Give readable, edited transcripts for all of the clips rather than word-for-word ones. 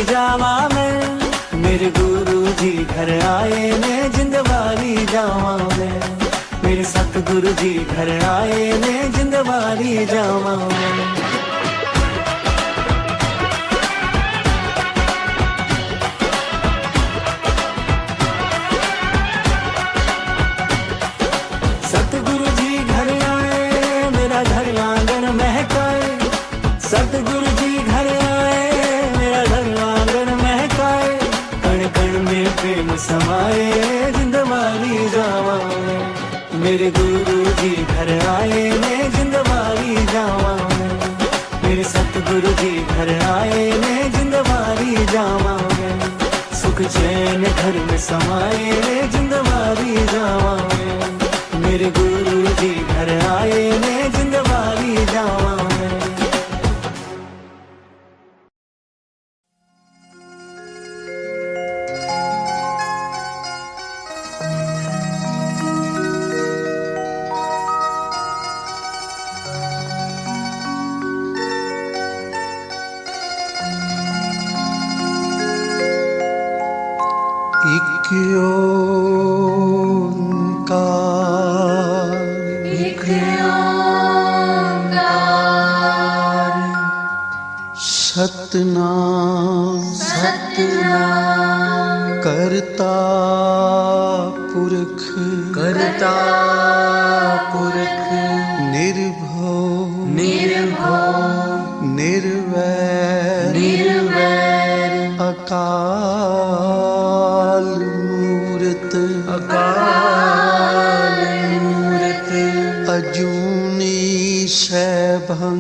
जावा मैं, मेरे गुरु जी घर आए ने जिंदवारी जावा मैं, मेरे सतगुरु जी घर आए ने जिंदवारी जावा मैं। सतगुरु जी घर आए मेरा घर आंगन महकाए, सतगुरु जी घर आए मेरा घर आंगन महकाए, कण कण में प्रेम समाए जिंदवारी जावा मैं, मेरे गुरु जी घर आए ने जिंदवारी जावा मैं, मेरे सतगुरु जी घर आए ने जिंदवारी जावा मैं, सुख चैन घर में समाए जिंदवारी जावा मैं, मेरे गुरु जी घर आए ने जिंदवारी जावा मैं। एक ओंकार सतनाम सतनाम करता पुरख निर्भव निर्वैर अकाल मूरत अजूनी सैभं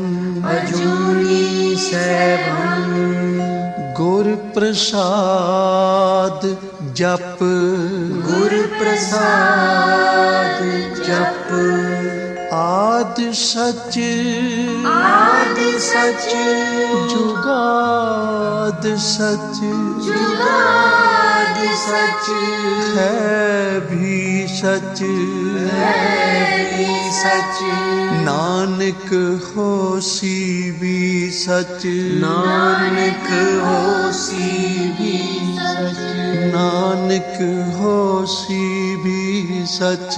गुर प्रसाद जप आद सच जुगाद सच है भी सच नानक होसी भी सच नानक होसी भी सच।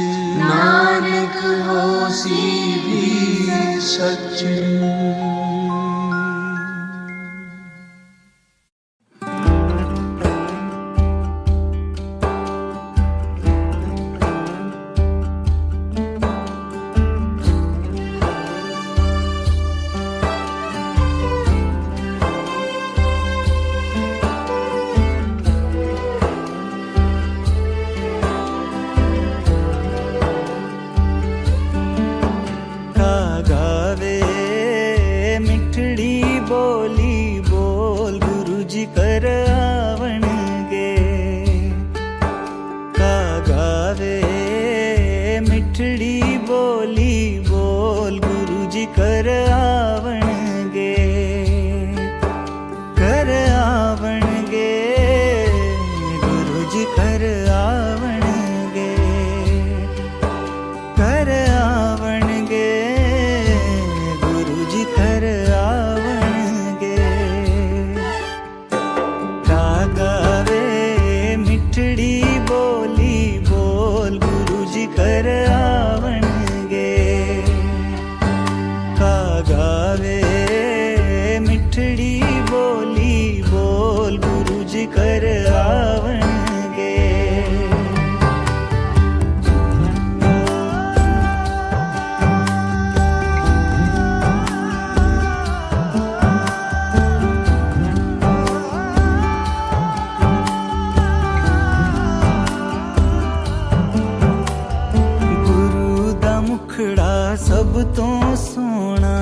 सब तो सोना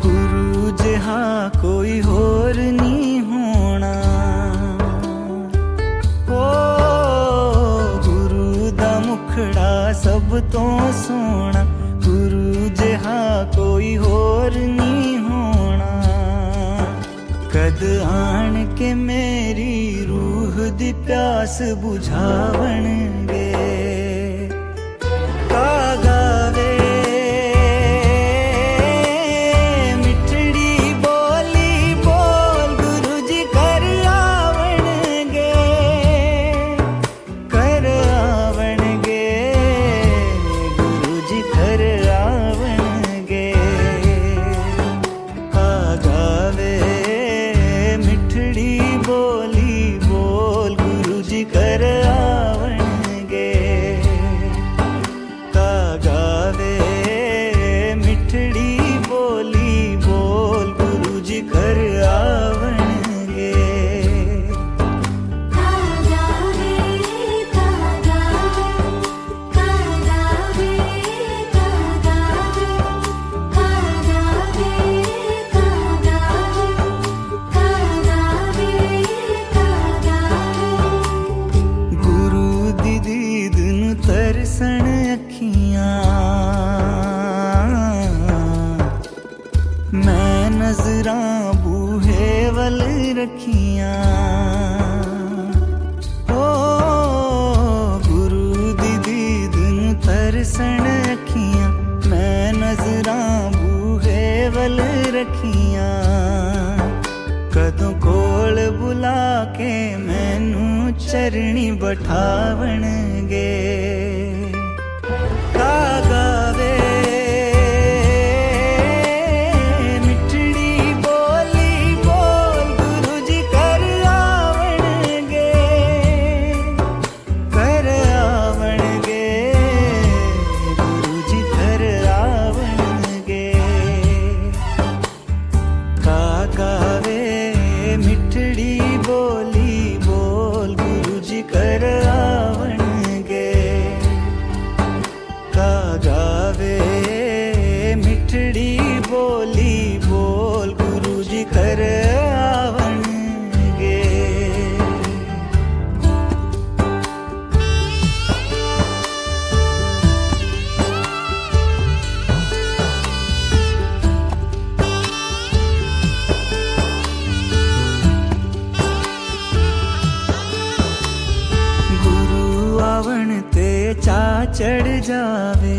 गुरु जिहा कोई होर नहीं होना। ओ गुरु दा मुखड़ा सब तो सोना गुरु जिहा कोई होर नहीं होना। कद आन के मेरी रूह दी प्यास बुझावणगे का गावे मिठड़ी मैं नजरां बूहे वल रखियां ओ गुरु दी दीद नूं तरसण अखियां मैं नजरां बूहे वल रखियां कदों कोल बुला के मैनू चरणी बिठावणगे का गावे मिठड़ी बोली बोल गुरु जी कर आवणगे गुरु जी कर आवणगे का गावे मिठड़ी बोली बोल गुरु जी कर आवणगे का गावे मिठड़ी बोली बोल गुरु जी कर आवणगे गुरु आवण ते चा चढ़ जावे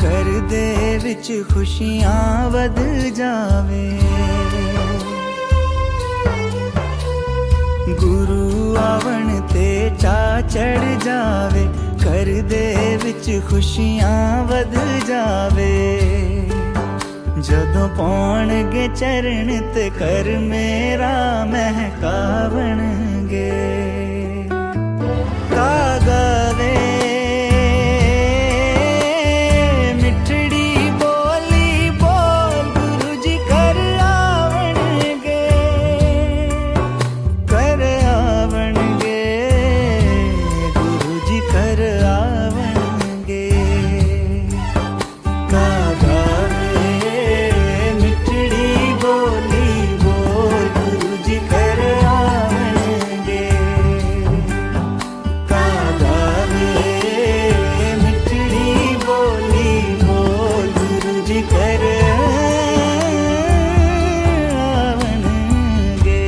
कर दे विच खुशियां वध जावे गुरु आवण ते चा चढ़ जावे कर दे विच खुशियां वध जावे जदों पाउणगे चरण ते कर मेरा महकावणगे का गावे मिठड़ी बोली बोल गुरु जी कर आवणगे गुरु जी कर आवणगे का गावे मिठड़ी बोली बोल गुरु जी कर आवणगे का गावे मिठड़ी बोली बोल गुरु जी कर आवणगे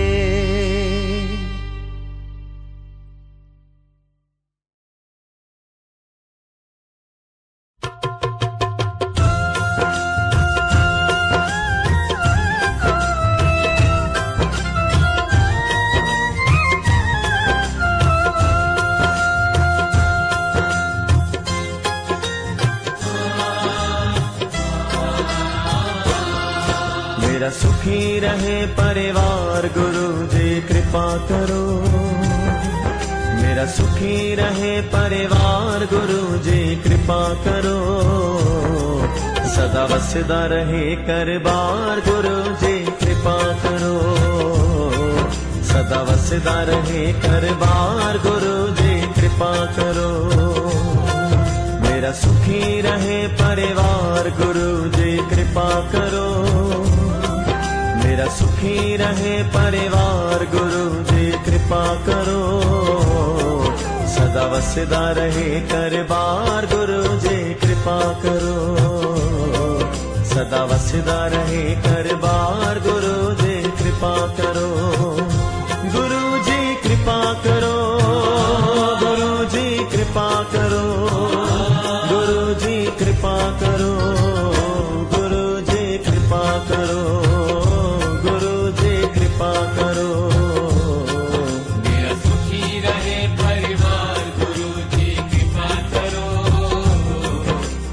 मेरा सुखी रहे परिवार गुरु जी कृपा करो मेरा सुखी रहे परिवार गुरु जी कृपा करो सदा वसदा रहे करबार गुरु जी कृपा करो सदा वसदा रहे करबार गुरु जी कृपा करो मेरा सुखी रहे परिवार गुरु जी कृपा करो मेरा सुखी रहे परिवार गुरु जी कृपा करो सदा वसदा रहे करबार गुरु जी कृपा करो सदा वसदा रहे करबार गुरु जी कृपा करो गुरु जी कृपा करो गुरु जी कृपा करो गुरु जी कृपा करो गुरु जी कृपा करो गुरु जी कृपा करो मेरा सुखी रहे परिवार गुरु जी कृपा करो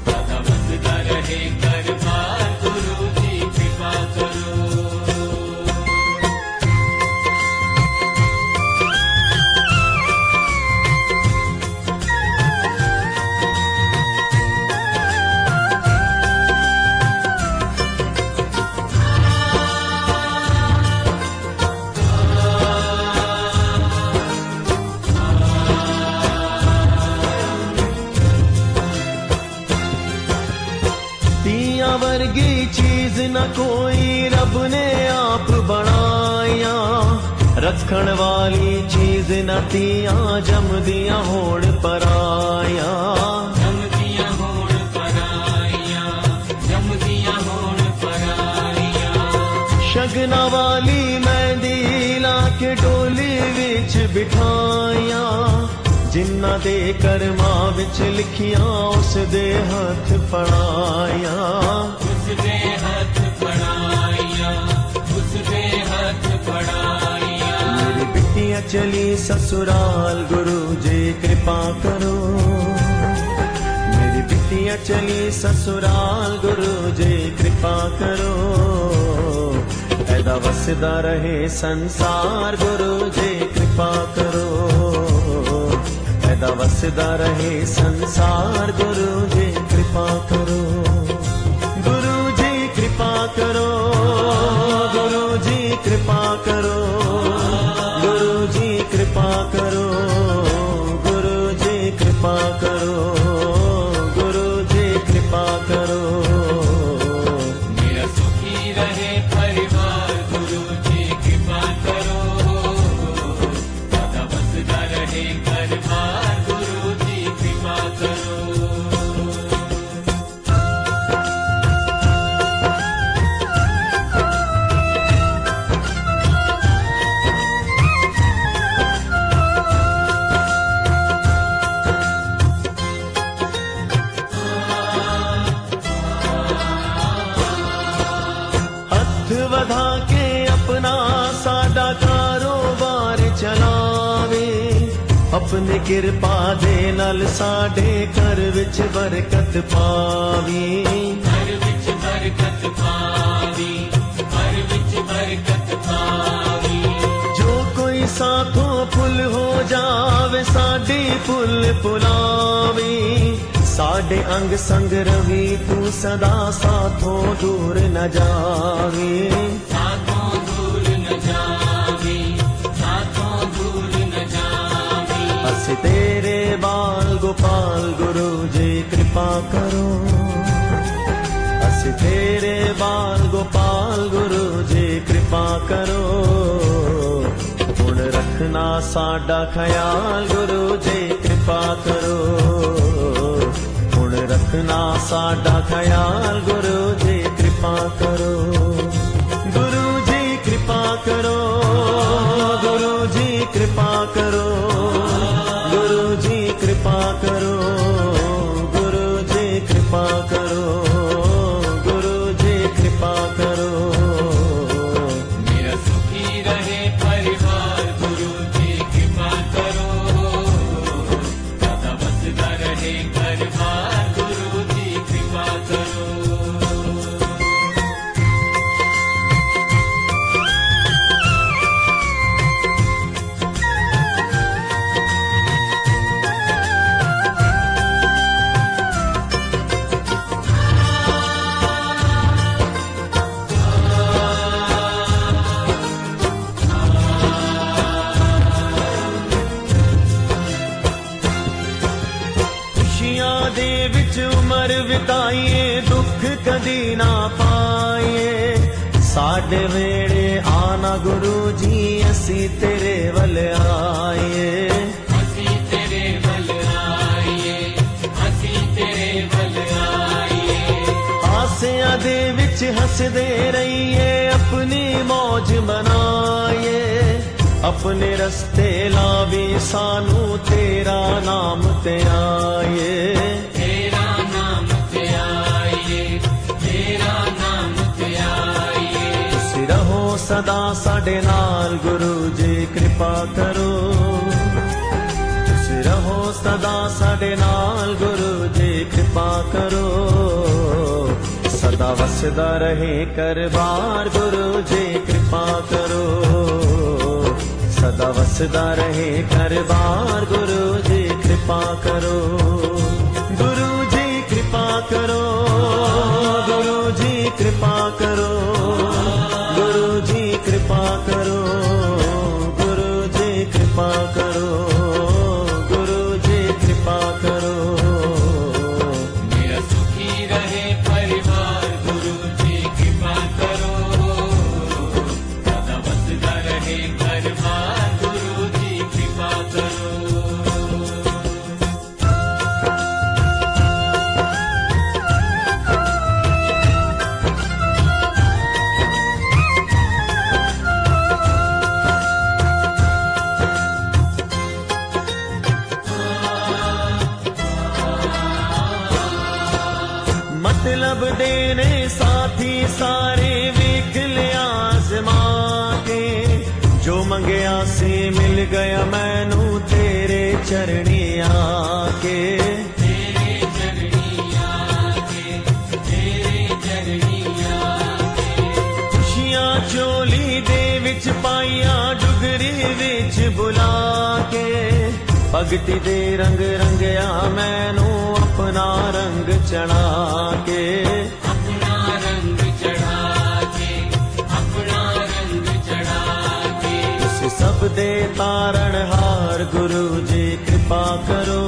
सदा वसदा रहे करबार गुरु जी कृपा करो वर्गी चीज न कोई रब ने आप बनाया रखण वाली चीज न तिया जम दिया होड़ पराया जम दिया होड़ पराया सजना वाली मेहंदी ला के डोली विच बिठाया, जिन्ना दे करमां विच लिखियां उस दे हथ फड़ाया। उसदे हथ पड़ाया, उसदे हथ पड़ाया। मेरी बिटिया चली ससुराल गुरु जी कृपा करो, मेरी बिटिया चली ससुराल गुरु जी कृपा करो। ऐदा वसदा रहे संसार गुरु जी कृपा करो, ऐदा वसदा रहे संसार गुरु जी कृपा करो। गुरु जी कृपा करो, गुरु जी कृपा करो, गुरु जी कृपा करो, गुरु जी कृपा करो, गुरु जी कृपा करो। मेरा सुखी रहे परिवार गुरु जी कृपा करो, सदा बसदा रहे घर बार गुरु जी कृपा करो। हथ वधा के अपना साडा कारोबार चलावे, अपने कृपा दे नल साडे घर विच बरकत पावी। घर विच बरकत पावी, घर विच बरकत पावी। जो कोई साथों पुल हो जावे साडी पुल पुलावी, साडे अंग संग रवि तू सदा साथों दूर न जावी। साथों दूर न जावी, साथों दूर न जावी। अस तेरे बाल गोपाल गुरु जी कृपा करो, अस तेरे बाल गोपाल गुरु जी कृपा करो। हुण रखना साडा ख्याल गुरु जी कृपा करो, हुण रखना साडा ख्याल गुरु जी कृपा करो। गुरु जी कृपा करो, गुरु जी कृपा करो, गुरु जी कृपा करो, गुरु जी कृपा करो, गुरु जी कृपा करो। मेरा सुखी रहे परिवार गुरु जी कृपा करो, सदा बसदा रहे घर बार गुरु जी कृपा करो। खुशियां दे विच उमर बिताइए, दुख कदी ना पाइए। साडे वेड़े आना गुरु जी असी तेरे वल आए। हसी तेरे बल आइए, हसी तेरे बल आइए। हासियां दे विच हसदे रहिए, अपनी मौज मनाइए। अपने रस्ते लावी सानू तेरा नाम ते आए। तेरा नाम ते आइए, तेरा नाम ते आइए। तुसी रहो सदा साडे नाल गुरु जी कृपा करो, तुसी रहो सदा साडे नाल गुरु जी कृपा करो। सदा वसदा रहे करबार गुरु जी कृपा करो, सदा वसदा रहे करबार गुरु जी कृपा करो। गुरु जी कृपा करो, गुरु जी कृपा करो, गुरु जी कृपा करो, गुरु जी कृपा करो, गुरु जी कृपा करो। मेरा सुखी रहे परिवार गुरु जी कृपा करो, सदा बसदा रहे घर बार गुरु जी कृपा करो। मतलब देने साथी सारे वेख लिया आजमा के जो मंगया से मिल गया मैनू तेरे चरणी आके तेरे चरणी आके, तेरे चरणी आके। खुशियां चोली दे विच पाइया डुगरी विच बुला के भगती दे रंग रंगया मैनू अपना रंग चढ़ा के अपना रंग चढ़ा के, अपना रंग चढ़ा के। उस सब दे तारण हार गुरु जी कृपा करो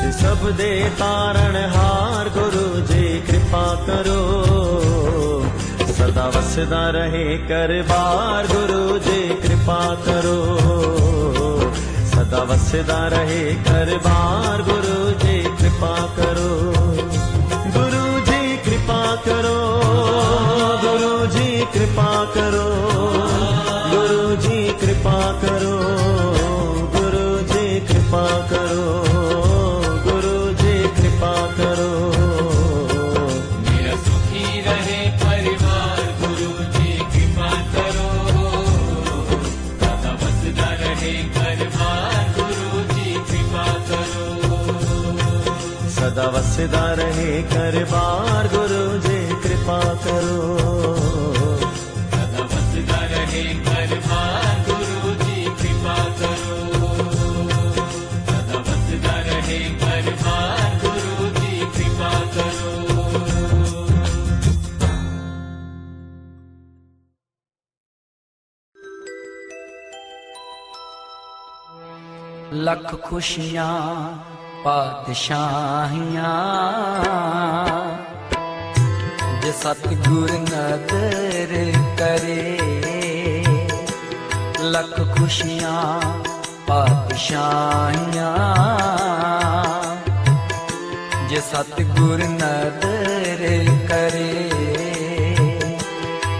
उस सब दे तारण हार गुरु जी कृपा करो सदा वसदा रहे करबार गुरु जी कृपा करो सदा वसदा रहे करबार गुरु जी कृपा करो गुरु जी कृपा करो गुरु जी कृपा करो गुरु जी कृपा करो गुरु जी कृपा करो गुरु जी कृपा करो मेरा सुखी रहे परिवार गुरु जी कृपा करो सदा बसदा रहे परिवार गुरु जी कृपा करो सदा वसदा रहे करबार गुरु जी कृपा करो सदा बसदा रहे परिवार गुरु जी कृपा करो सदा बसदा रहे परिवार गुरु जी कृपा करो लख खुशियां पातशाहियां जे सतगुर नदर करे लख खुशियां पातशाहियां जे सतगुर नदर करे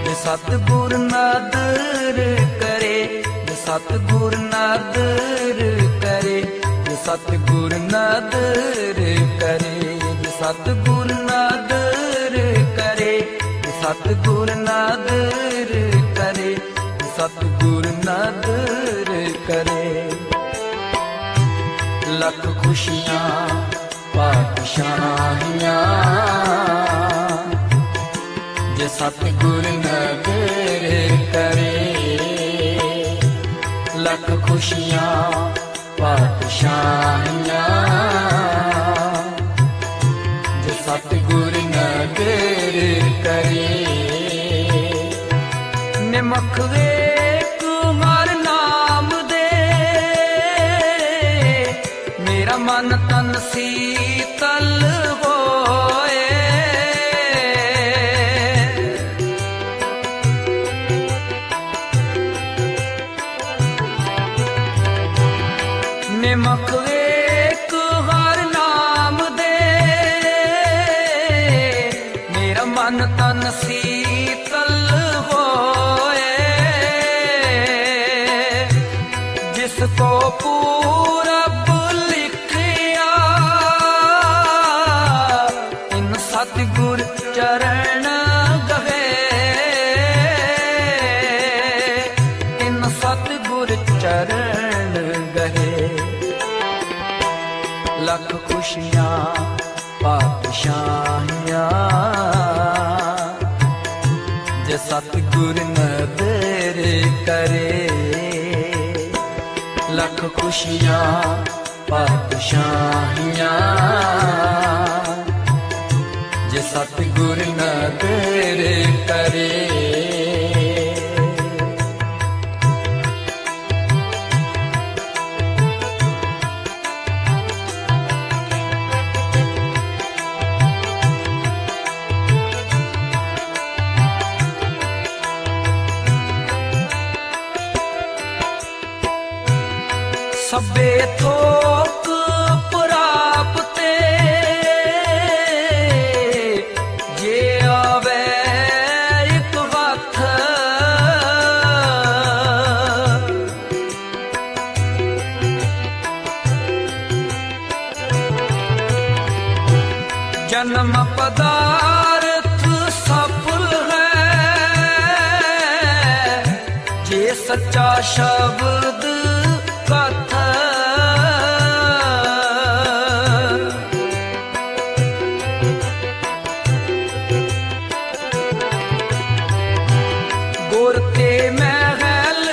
जे सतगुर नदर करे जे सतगुर नदर करे जे सतगुर नदर करे जे सतगुर नदर करे जे सतगुर नदर करे जे सतगुर नदर करे लख खुशियां पातशाहियां जे सतगुर नदर करे लख खुशियां पातशाहियां जे सतगुर नदर करे निमख वे कुमार नाम दे मेरा मन तन शीतल होए निमख एक हर नाम दे मेरा मन तन शीतल होए जिसको पूरब लिखिया इन सतगुर चरण गहे इन सतगुर चरण गहे लख खुशियां पातशाहियां जे सतगुर नदर करे लख खुशियां पातशाहियां जे सतगुर नदर करे सबे थोक प्राप्ते जे आवे एक वक्त जन्म पदार्थ सफल है जे सच्चा शब्द कथा गुर ते महल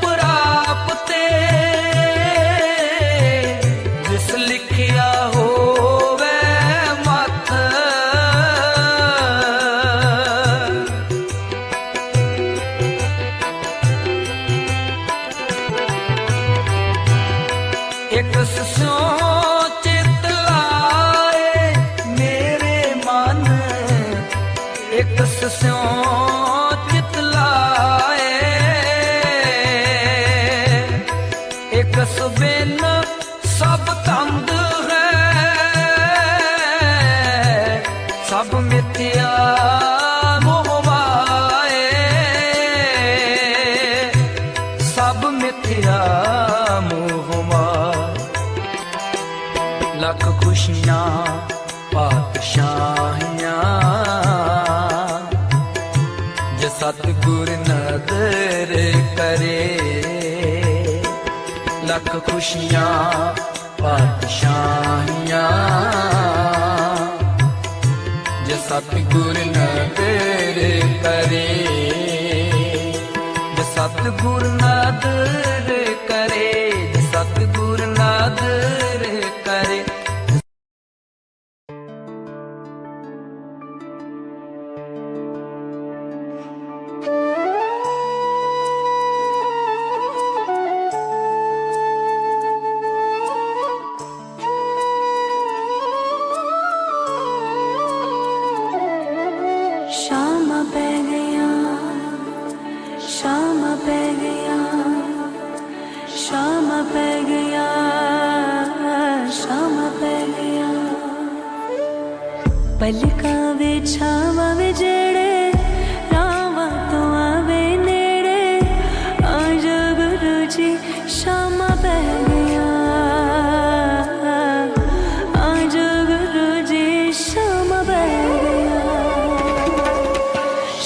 प्राप्ते जिस लिखिया होवे मत एक स्यों चित लाए मेरे मन एक स्यों चित लाए एक सुबिन सब तंद है सब मिथ्या मोह माए सब मिथ्या मोह माए लख खुशियां पातशाहियां जे सतगुर नदर करे लख खुशियां पातशाहियां जे सतगुर नदर करे जे सतगुर नदर करे जे सतगुर नदर करे शाम पै गया शाम पै गया शाम पै गया शाम पै गया पलका वे छावा वे जेड़े रावा तो आवे नेड़े आज गुरु जी शाम पै गया आज गुरु जी शाम पै गया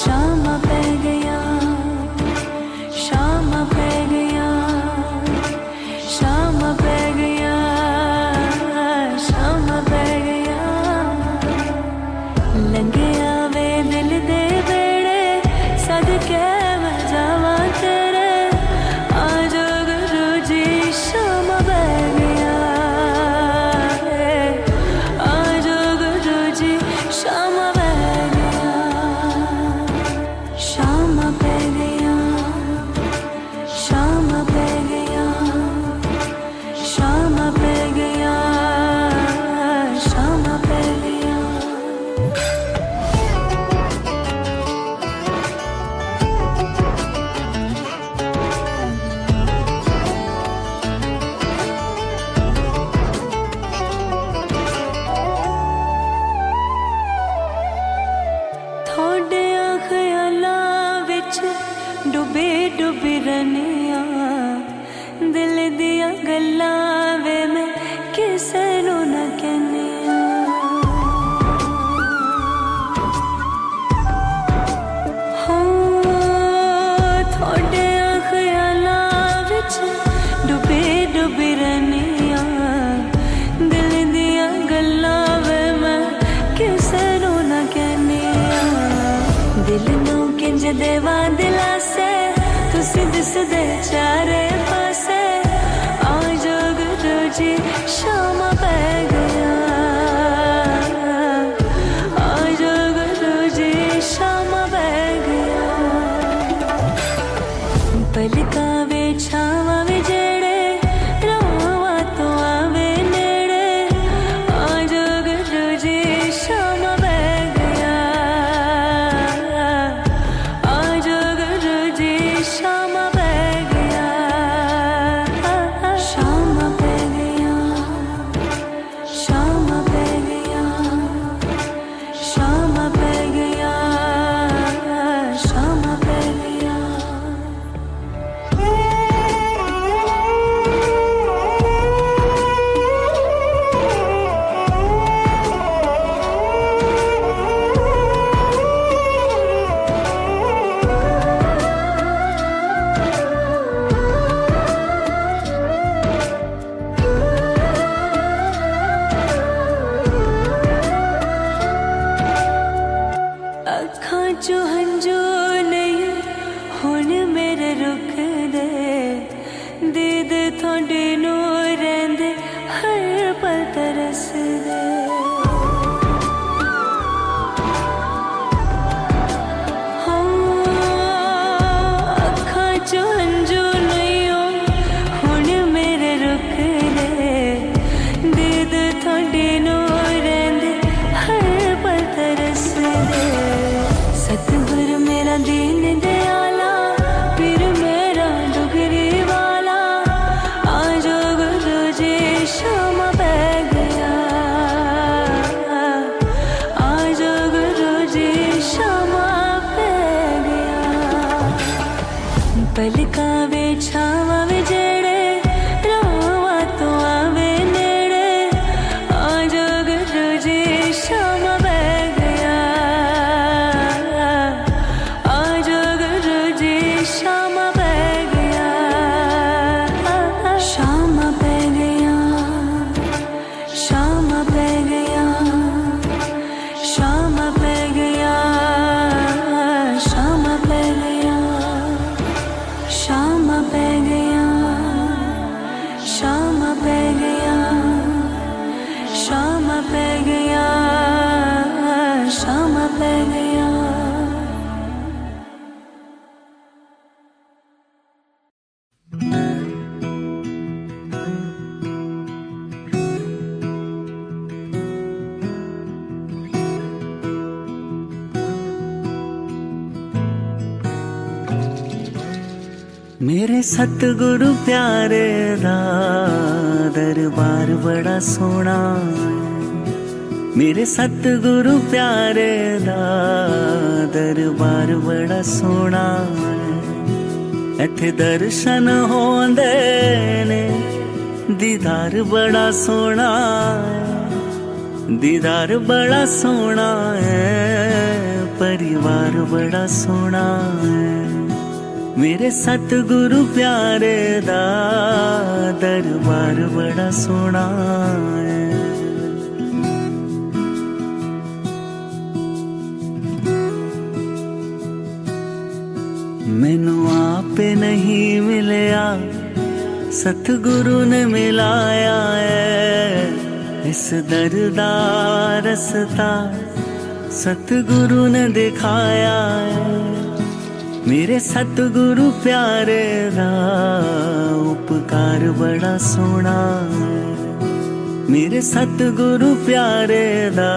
शाम पै गया शाम पै गया शाम पै गया शाम पै गया लंघिया वे दिल दे बेड़े सदके मैं जावा तेरे आज गुरु जी शाम पै गया आज गुरु जी शाम पै गया शाम पै गया शाम पै गया शाम पै गया शाम पै गया थोड़े ख्यालां विच डुबे डुबी रनिया दिल दिया गल्लां वे मैं किसे नूं ना कहनिया हो थोड़े ख्यालां विच डुबे डुबी रनिया दिल दिया गल्लां वे मैं किसे नूं ना कहनिया दिल नूं किंज देवां दिलासे तुसी दिसदे चारे पासे आज गुरु जी शाम पै गया आज गुरु जी शाम पै गया पलका वे छावा वे जेड़े रावा तो आवे नेड़े आज गुरु जी शाम पै गया आज गुरु जी शाम पै गया शाम पै गया दे। सतगुर मेरा दीन दयाला, पीर मेरा डुगरी वाला, आज गुरु जी शाम पै गया, आज गुरु जी शाम पै गया। पलका वे छावा वे जेड़े, रावा तो आवे नेड़े, आज गुरु जी शाम पै गया, आज गुरु जी शाम पै गया, शाम पै गया, शाम पै गया, शाम पै गया, शाम पै गया, शाम पै गया, शाम पै गया, शाम पै गया, शाम पै गया। मेरे सतगुरु प्यारे दा दरबार बड़ा सोना है। मेरे सतगुरु प्यारे दा दरबार बड़ा सोना है। इत्थे दर्शन होंदे ने, दीदार बड़ा सोना है, दीदार बड़ा सोना है, परिवार बड़ा सोना है। मेरे सतगुरु प्यारे दा दरबार बड़ा सोना है। मैनू आपे नहीं मिलया, सतगुरु ने मिलाया है। इस दर दा रस्ता सतगुरु ने दिखाया है। मेरे सतगुरु प्यारे दा उपकार बड़ा सोना है। मेरे सतगुरु प्यारे दा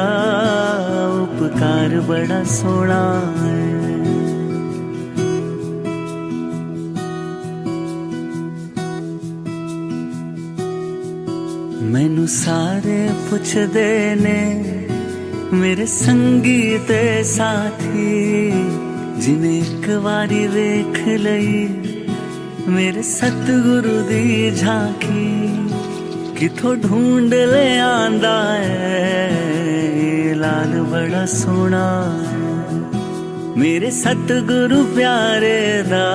उपकार बड़ा सोना है। मैनू सारे पुछदे ने, मेरे संगी ते साथी, जिन्हें एक बारी वेख लई मेरे सतगुरु दी झांकी। किथों ढूंढ ले आंदा है, ये लाल बड़ा सोना है। मेरे सतगुरु प्यारे दा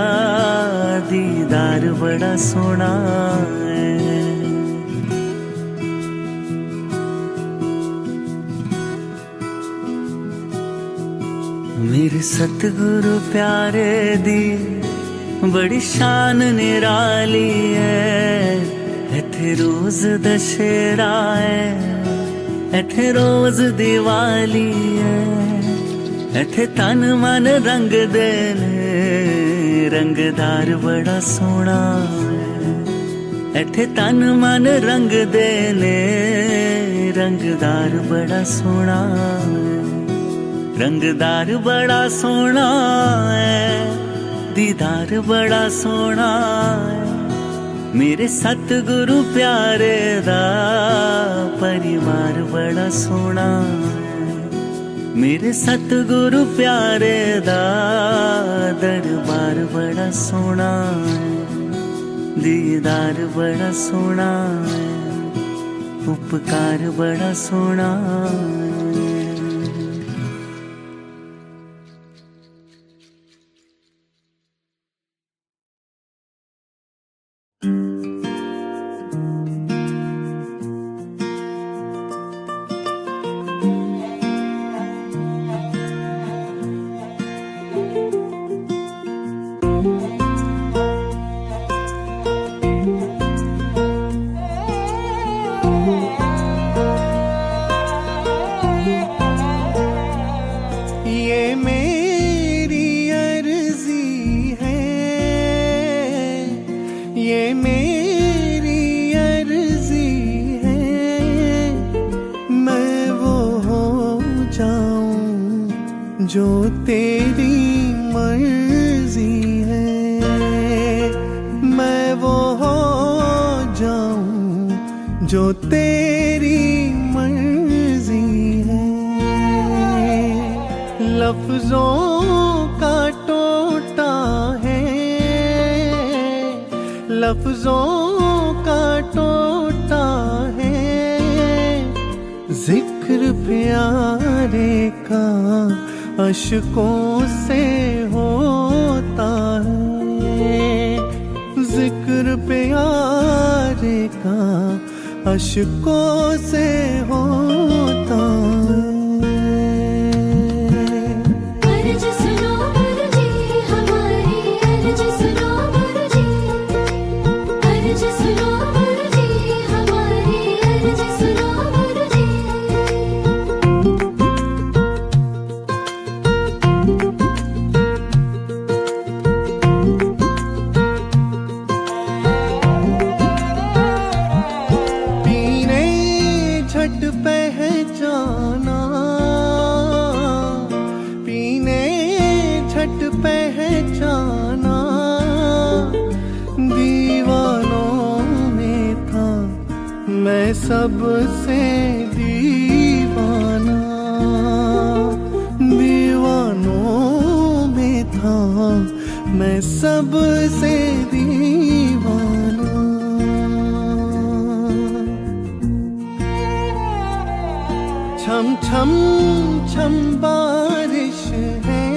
दीदार बड़ा सोना है। मेरे सतगुरु प्यारे दी बड़ी शान निराली है। इत्थे रोज दशहरा है, इत्थे रोज दिवाली है। इत्थे तन मन रंग दे ने, रंगदार बड़ा सोना है। इत्थे तन मन रंग दे ने, रंगदार बड़ा सोना है। रंगदार बड़ा सोना है, दीदार बड़ा सोना है। मेरे सतगुरु प्यारे दा परिवार बड़ा सोना है। मेरे सतगुरु प्यारे दा दरबार बड़ा सोना है। दीदार बड़ा सोना है, उपकार बड़ा सोना है। जो तेरी मर्जी है मैं वो हो जाऊं जो तेरी मर्जी है। लफ्जों का टोटा है, लफ्जों का टोटा है, जिक्र प्यारे का अशकों से होता है, जिक्र प्यारे का अशकों से होता है। अर्ज सुनो गुरुजी हमारी, अर्ज सुनो गुरुजी, अर्ज सुनो गुरुजी हमारी, अर्ज सुनो गुरुजी। पीने झट पहचाना, पीने झट पहचाना, दीवानों में था मैं सबसे दीवाना, दीवानों में था मैं सबसे दीवाना। छम छम छम बारिश है,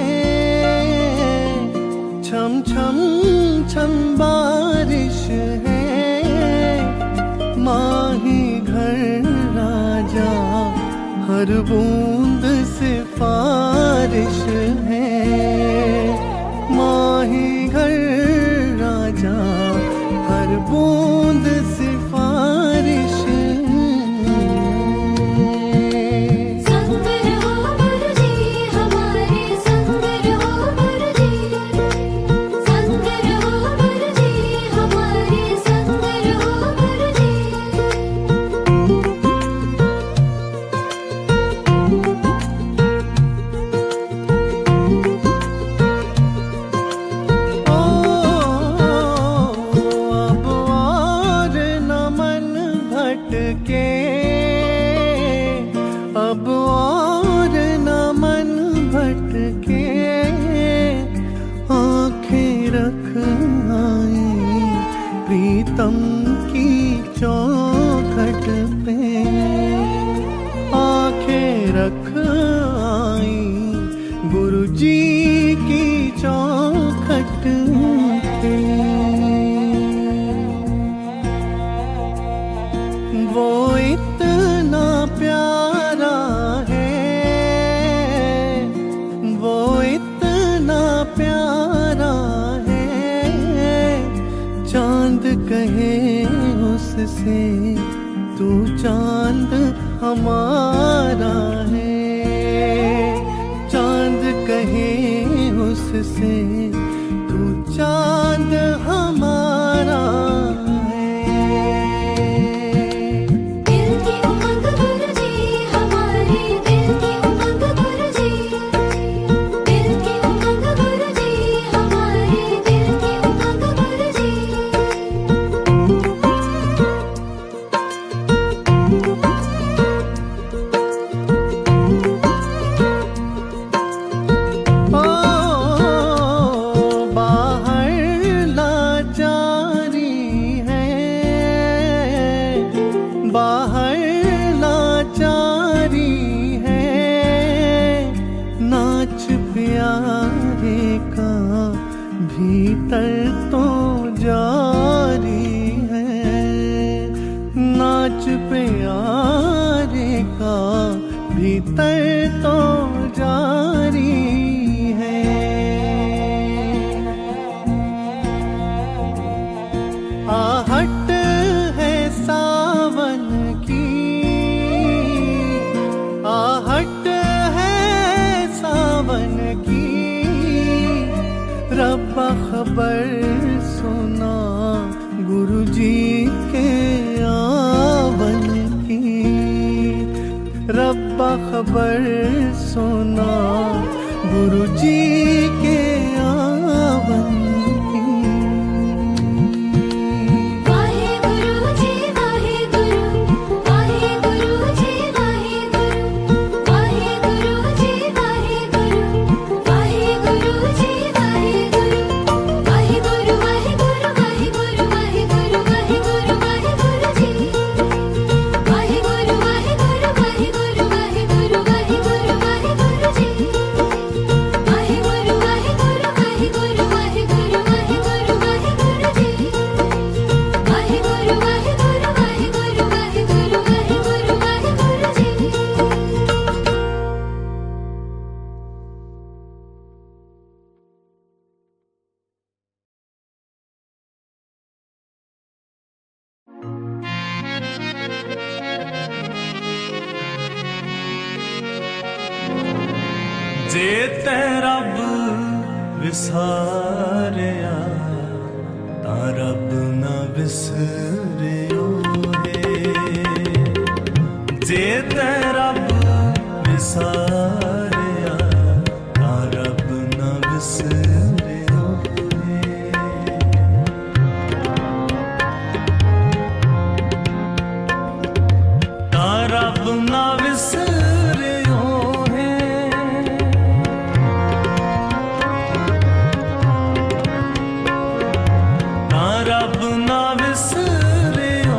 छम छम छम बारिश है, माही घर राजा हर बूंद सिफारिश है, माही घर राजा हर बूंद सिफारिश है। संग रहो गुरुजी हमारे, संग रहो गुरुजी, संग रहो गुरुजी हमारे, संग रहो गुरुजी। अब और न मन भटके, अब और न मन भटके, आंखें रख आई प्रीतम की चौखट पे, आंखें रख आई गुरुजी की चौखट पे। वो इतना प्यारा है, वो इतना प्यारा है, चांद कहे उससे तू चांद हमारा है, चांद कहे उससे तू चांद हमारा है। दिल की उमंग गुरुजी हमारी, दिल की उमंग गुरुजी, दिल की उमंग गुरुजी हमारी, दिल की उमंग गुरुजी। ओ बाहर लाचारी है, बाहर लाचारी है, नाच प्यारे का भीतर तो जारी है, नाच प्यारे का भीतर तो जारी है। आहट है सावन की, आहट है सावन की, रब्बा खबर सुना गुरुजी के आवन की, रब्बा खबर सुना गुरु जी के आवन की। वाहे गुरु जी वाहे गुरु वाहे गुरु जी वाहे गुरु वाहे गुरु जी वाहे गुरु वाहे गुरु जी वाहे गुरु वाहे गुरु वाहे गुरु वाहे गुरु वाहे गुरु वाहे गुरु वाहे गुरु जी वाहे गुरु वाहे गुरु वाहे गुरु वाहे गुरु वाहे गुरु वाहे गुरु जी वाहे गुरु वाहे गुरु वाहे गुरु वाहे गुरु वाहे गुरु वाहे गुरु जी वाहे गुरु वाहे गुरु वाहे गुरु वाहे गुरु वाहे गुरु वाहे गुरु जी। जे तै रब विसारिया तां रब ना विसरियो है। जे तै रब विसारिया तां रब ना विसरियो है। तां रब ना विसरियो है। तां रब ना विसरियो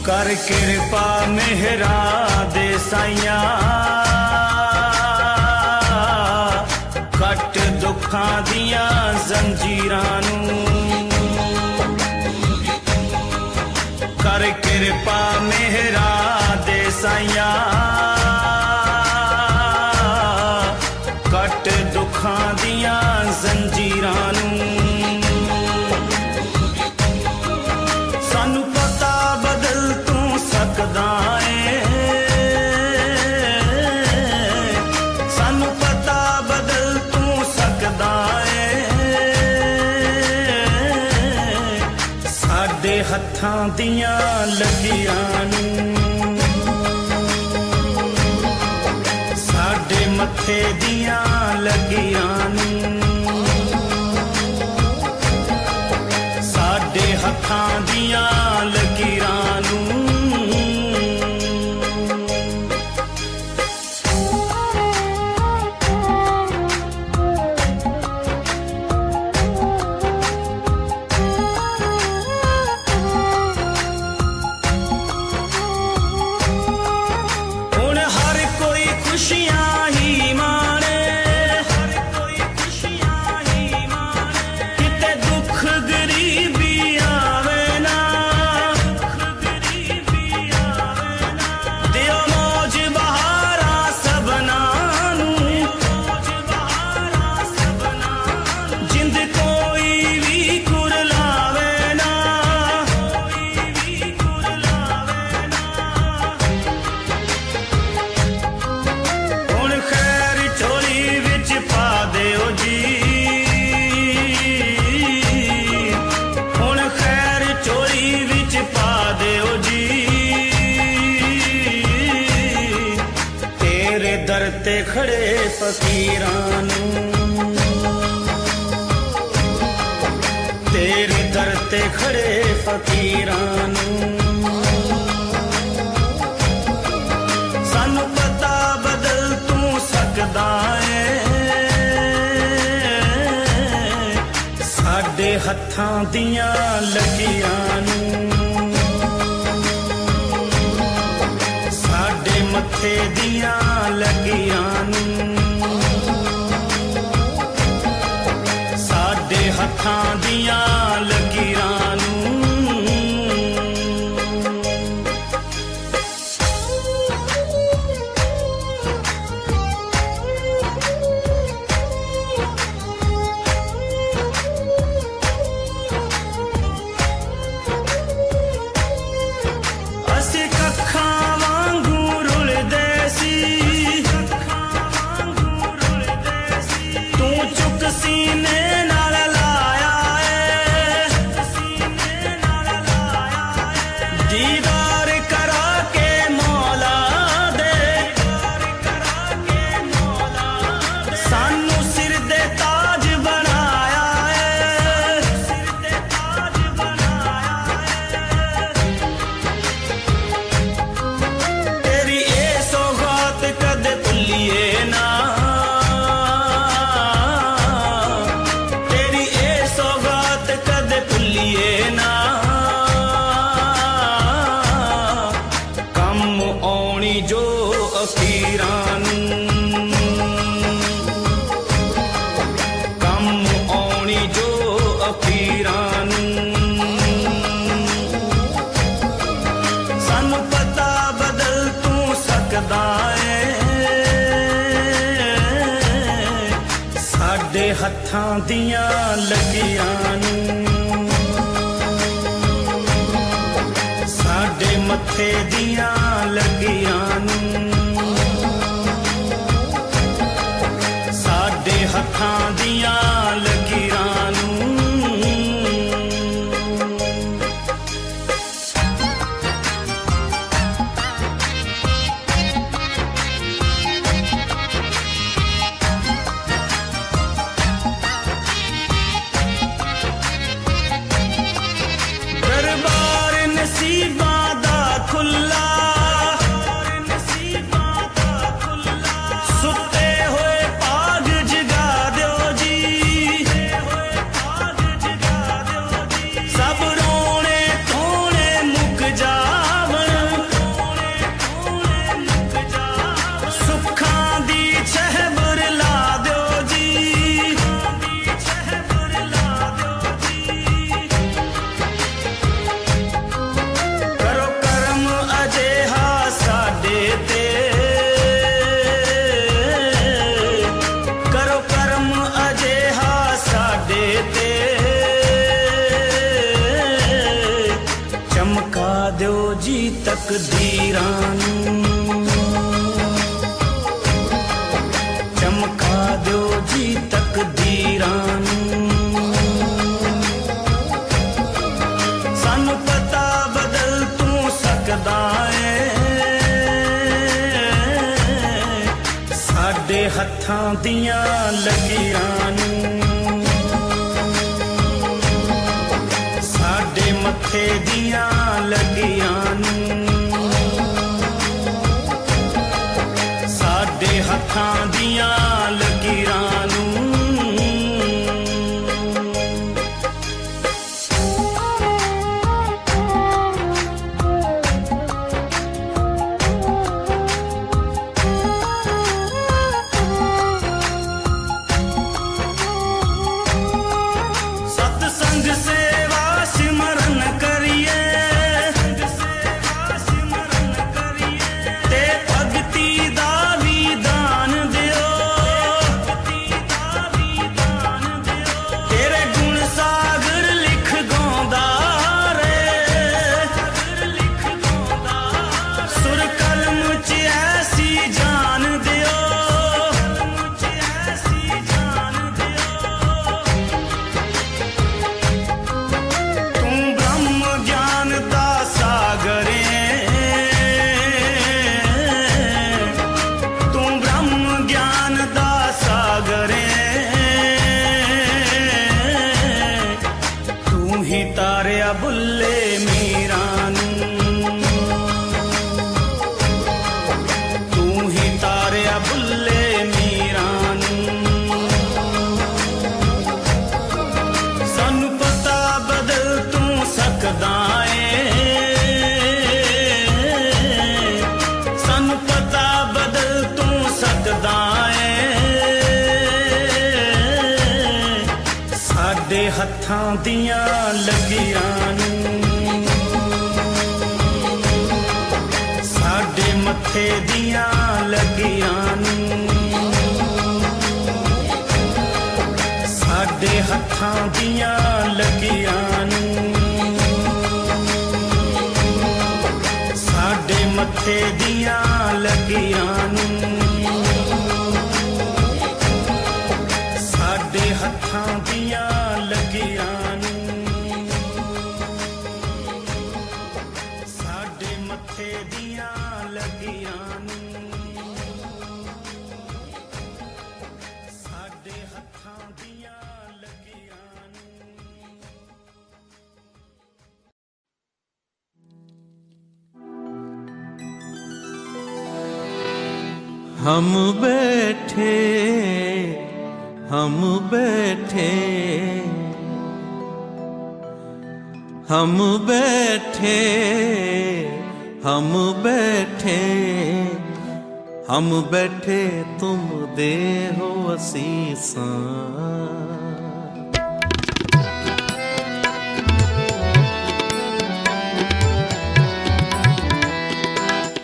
ਕਰ ਕਿਰਪਾ ਮਿਹਰਾ ਦੇ ਸਾਈਆਂ ਕੱਟ ਦੁੱਖਾਂ ਦੀਆਂ ਜ਼ੰਜੀਰਾਂ ਨੂੰ ਕਰ ਕਿਰਪਾ ਮਿਹਰਾ ਦੇ ਸਾਈਆਂ ਕੱਟ ਦੁੱਖਾਂ ਦੀਆਂ ਜ਼ੰਜੀਰਾਂ ਨੂੰ ਸਾਨੂੰ ਪਤਾ ਬਦਲ ਤੂੰ ਸਕਦਾ ਏ ਸਾਨੂੰ ਪਤਾ ਬਦਲ ਤੂੰ ਸਕਦਾ ਏ ਸਾਡੇ ਹੱਥਾਂ ਦੀਆਂ ਲਕੀਰਾਂ ਨੂੰ ਸਾਡੇ ਮੱਥੇ ਦੀਆਂ ਲਕੀਰਾਂ ਨੂੰ ਸਾਡੇ ਹੱਥਾਂ ਦੀਆਂ ਲਕੀਰਾਂ ਨੂੰ ਹੁਣ ਹਰ ਕੋਈ ਖੁਸ਼ੀਆਂ ਹੀ ਮਾਣੇ ਹਰ ਕੋਈ ਖੁਸ਼ੀਆਂ ਹੀ ਮਾਣੇ ਕਿਤੇ ਦੁੱਖ ਗਰੀਬੀ ਆਵੇ ਨਾ ਦੁੱਖ ਗਰੀਬੀ ਆਵੇ ਨਾ ਦਿਓ ਮੌਜ ਬਹਾਰਾਂ ਸਭਨਾਂ ਨੂੰ ਮੌਜ ਬਹਾਰਾਂ ਸਭਨਾਂ ਨੂੰ ਜਿੰਦ ਕੋਈ ਵੀ ਕੁਰਲਾਵੇ ਨਾ ਕੋਈ ਵੀ ਕੁਰਲਾਵੇ ਨਾ ਹੁਣ ਖੈਰ ਝੋਲੀ ਵਿੱਚ ਪਾ ਦਿਓ ਜੀ ਹੁਣ ਖੈਰ ਝੋਲੀ ਵਿੱਚ ਪਾ ਦਿਓ ਜੀ ਤੇਰੇ ਦਰ ਤੇ ਖੜੇ ਫਕੀਰਾਂ ਨੂੰ ਤੇਰੇ ਦਰ ਤੇ ਖੜੇ ਫਕੀਰਾਂ ਨੂੰ ਸਾਨੂੰ ਪਤਾ ਬਦਲ ਤੂੰ ਸਕਦਾ ਏ ਸਾਡੇ ਹੱਥਾਂ ਦੀਆਂ ਲਕੀਰਾਂ ਨੂੰ ਸਾਡੇ ਮੱਥੇ ਦੀਆਂ ਲਕੀਰਾਂ ਨੂੰ ਸਾਡੇ ਹੱਥਾਂ ਦੀਆਂ ਲਕੀਰਾਂ ਨੂੰ ਅਸੀਂ ਕੱਖਾਂ ਵਾਂਗੂ ਰੁਲਦੇ ਸੀ ਤੂੰ ਚੁੱਕ ਸੀਨੇ ਨਾਲ ਲਾਇਆ ਏ ਦੀਦਾਰ ਕਰਾ ਕੇ ਮੌਲਾ ਦੇ ਸਾਨੂੰ ਸਿਰ ਦੇ ਤਾਜ ਬਣਾਇਆ ਏ ਤੇਰੀ ਇਹ ਸੌਗਾਤ ਕਦੇ ਭੁੱਲੀਏ ਨਾ ਤੇਰੀ ਇਹ ਸੌਗਾਤ ਕਦੇ ਭੁੱਲੀਏ ਨਾ ਕੰਮ ਆਉਣੀ ਜੋ ਅਖੀਰਾਂ ਨੂੰ ਕੰਮ ਆਉਣੀ ਜੋ ਅਖੀਰਾਂ ਨੂੰ ਸਾਨੂੰ ਪਤਾ ਬਦਲ ਤੂੰ ਸਕਦਾ ਏ ਸਾਡੇ ਹੱਥਾਂ ਦੀਆਂ ਲਕੀਰਾਂ ਨੂੰ ਸਾਡੇ ਮੱਥੇ ਦੀਆਂ ਲਕੀਰਾਂ ਨੂੰ ਸਾਡੇ ਹੱਥਾਂ ਦੀਆਂ ਲਕੀਰਾਂ ਨੂੰ ਦਰਬਾਰ ਨਸੀਬਾਂ ਦਾ ਖੁੱਲਾ जी तकदीरां नूं, चमका दो जी तकदीरां नूं। सानू पता बदल तू सकदा है, साडे हत्थां दियां लकीरां नूं, साडे मत्थे दियां लकीरां नूं, साडे हत्थां दियां लकीरां नूं। सत्संग सेवा सिमरन करिए, ते भगती दा भी दान दियो, तेरे गुण सागर लिख गांदा रे, सुर कलम च ऐसी जान दियो, तू ब्रह्म ज्ञान दा सागर है, तू ब्रह्म ज्ञान दा सागर है, तू ही तारिया बुल्ले मीरा नूं, तू ही तारिया बुल्ले मीरा नूं। सानू पता बदल तू सकदा है, सानू पता बदल तू सकदा है, साडे हत्थां दियां लकीरां नूं, साडे मत्थे दियां लकीरां नूं, साडे हत्थां दियां लकीरां नूं, साडे मत्थे दियां लकीरां नूं, साडे हत्थां दियां लकीरां नूं, साडे मत्थे दियां लकीरां नूं, साडे हत्थां दियां लकीरां नूं। हम बैठे, हम बैठे, हम बैठे, हम बैठे, हम बैठे तुम दे हो असीसां।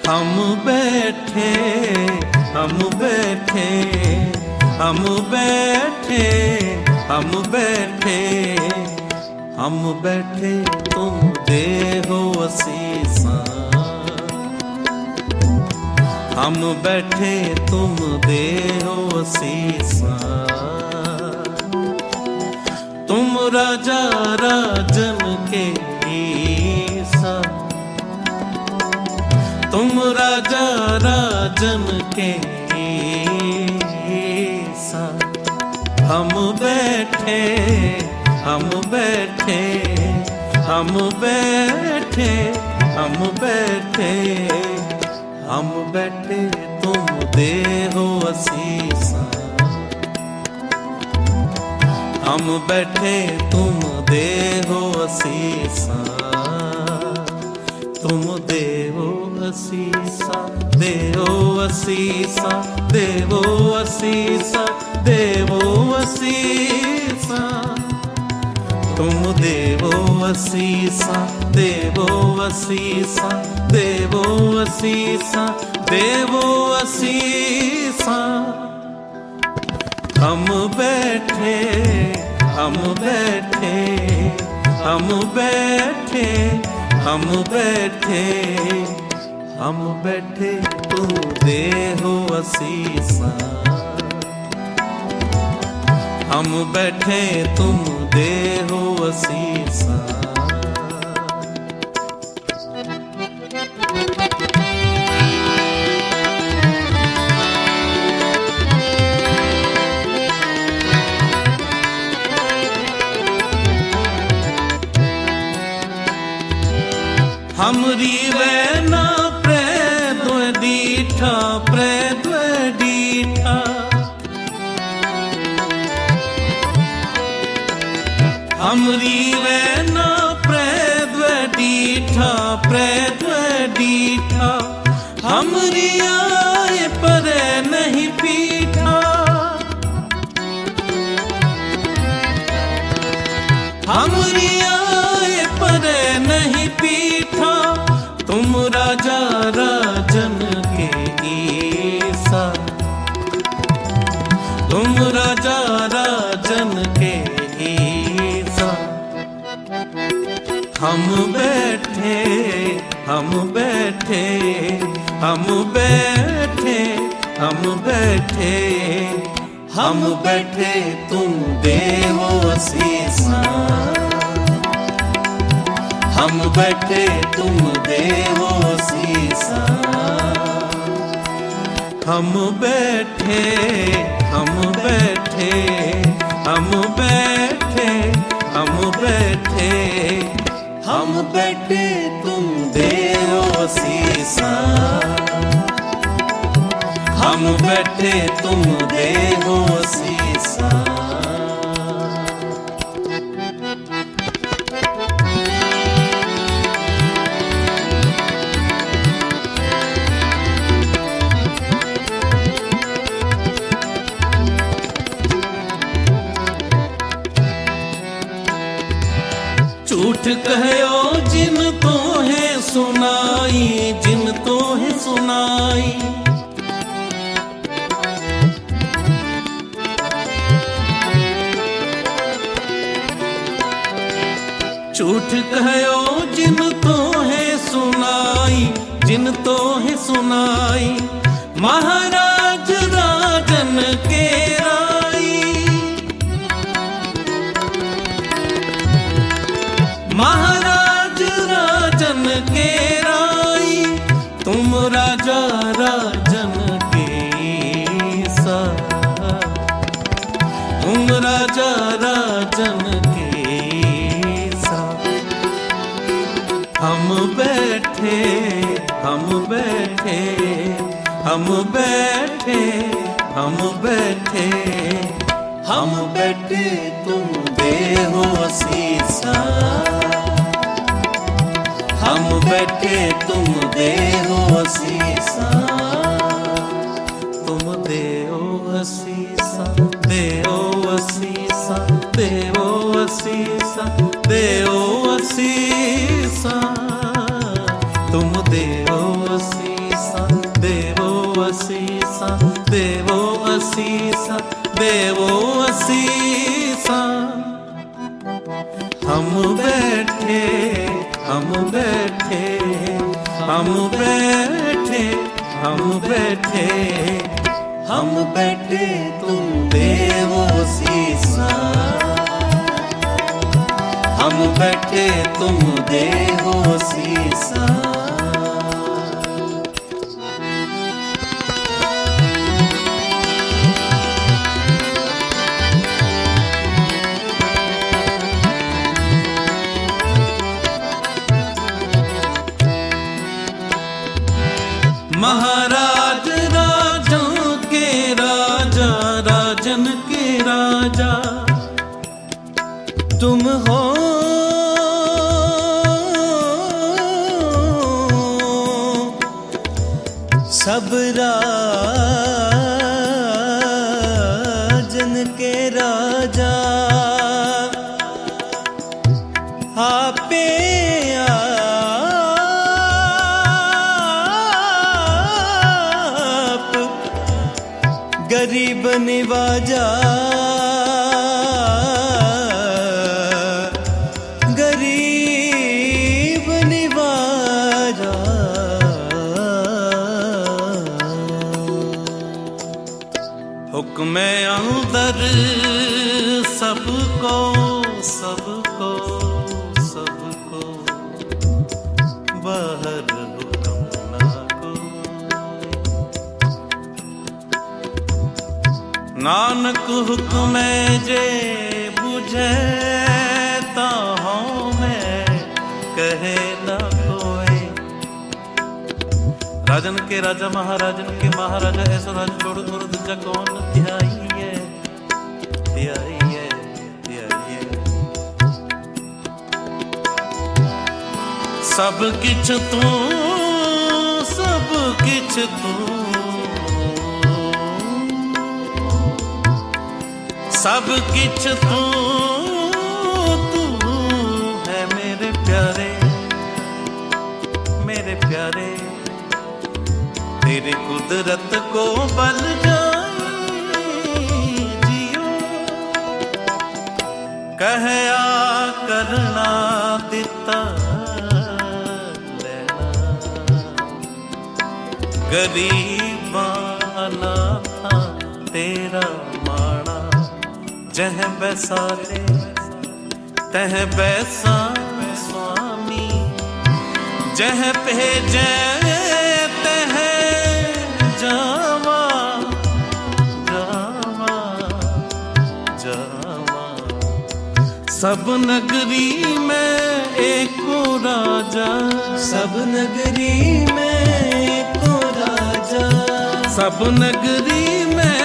हम बैठे, हम बैठे, हम बैठे, हम बैठे, हम बैठे तुम दे हो असीसां। हम बैठे तुम दे हो असीसां। तुम राजा राजन के ईसा, तुम राजा राजन के ईसा। हम बैठे, हम बैठे, हम बैठे, हम बैठे, हम बैठे तुम दे हो असीसा। हम बैठे तुम दे हो असीसा। तुम देवो असीसा, देवो असीसा, देवो असीसा, देवो असीसा। तुम देवो असीसा, देवो असीसा, देवो असीसा, देवो असीसा। हम बैठे, हम बैठे, हम बैठे, हम बैठे तुम देहो असीसा, हम बैठे तुम देहो असीसा। हमरी वैना प्रेद्व दीठा, प्रेद्व दीठा। हमरी वैना प्रेद्व दीठा, प्रेद्व दीठा। हमरी आए पर नहीं पीठा, हमरी आए पर नहीं पीठा। तुम राजा राजन के ईसा, तुम राजा राजन के ईसा। हम बैठे हम बैठे हम बैठे हम बैठे हम बैठे तुम देहो असीसा, हम बैठे तुम देहो असीसा। हम बैठे हम बैठे हम बैठे हम बैठे हम बैठे तुम देहो असीसा, हम बैठे तुम देहो असीसा। झूठ कहो जिन तो है सुनाई, जिन तो है सुनाई। झूठ कहो जिन तो है सुनाई, जिन तो है सुनाई। महाराज राजन के राई, महाराज राजन के राई। तुम राजा राजन के ईसा, तुम राजा राजन के ईसा। हम बैठे हम बैठे हम बैठे हम बैठे हम बैठे तुम देहो असीसा, हम बैठे तुम देहो असीसा। तुम देहो असीसा, देहो असीसा, देहो असीसा, देहो असीसा। तुम देहो असीसा, देहो असीसा, देहो असीसा, देहो असीसा। हम बैठे हम बैठे हम बैठे हम बैठे हम बैठे तुम देहो असीसा, हम बैठे तुम देहो असीसा। महाराज राजन के राजा, राजन के राजा तुम हो। सब राजन के राजा आपे आप गरीब निवाजा, गरीब निवाजा। सबको सबको सबको बाहर हुक्म ना कोई। नानक हुक्म जे बुझे ताहों में कहे ना कोई। राजन के राजा महाराजन के महाराजा ऐसा राज छोड़ गुरु दूजा कौन ध्याइए ध्याइए ध्याइए। सब किछ तू सब किछ तू सब किछ तू तू है मेरे प्यारे मेरे प्यारे। तेरी कुदरत को बल जाए जियो कहया करना दिता लेना। गरीबाना था तेरा माना जह बैसाले तह बैसा स्वामी। जह भेजे तह जावा जावा जावा। सब नगरी में एको राजा सब नगरी में एको राजा सब नगरी में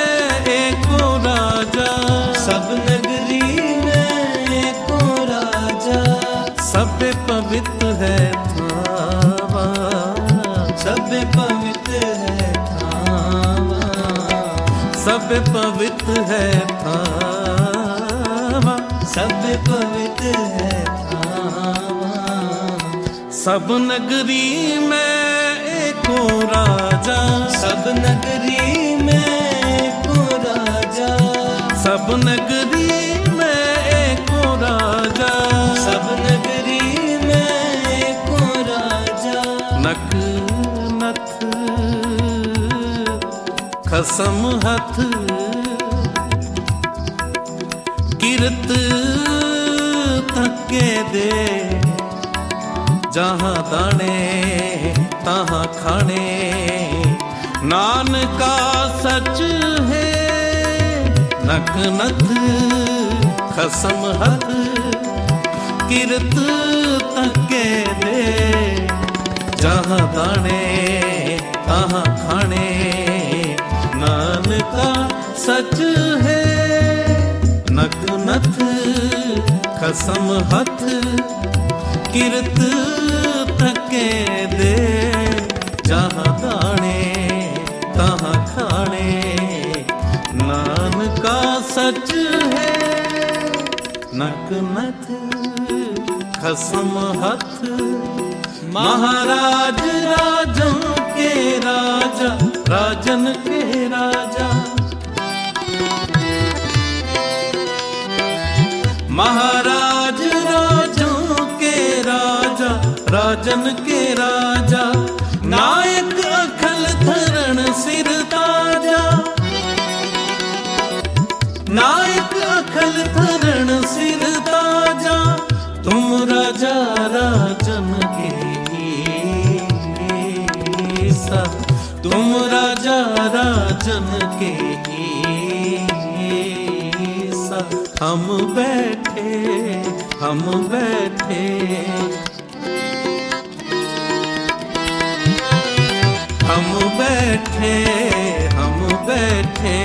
एको राजा सब नगरी में एको राजा। सब पवित्र है थावा सब पवित्र है थावा सब पवित्र है थावा सब पवित्र है थावा। सब नगरी में एको राजा सब नगरी में एको राजा सब नगरी में एको राजा सब नगरी में एको राजा। नक नथ खसम हथ किरत थके दे। जहाँ दाने तहाँ खाने नानका सच है। नक नथ खसम हथ किरत तके दे। जहाँ दाने तहाँ खाने नानका सच है। नक नथ खसम हथ किरत तके दे। जहाँ दाने तहाँ खाने नानका सच है। नक नथ खसम हथ महाराज राजन के राजा राजन के राजा। महाराज राजों के राजा राजन के राजा। नायक अखल धरण सिर ताजा नायक अखल धरण सिर ताजा। तुम राजा राजन के सा तुम राजा राजन के सा। हम बैठे हम बैठे हम बैठे हम बैठे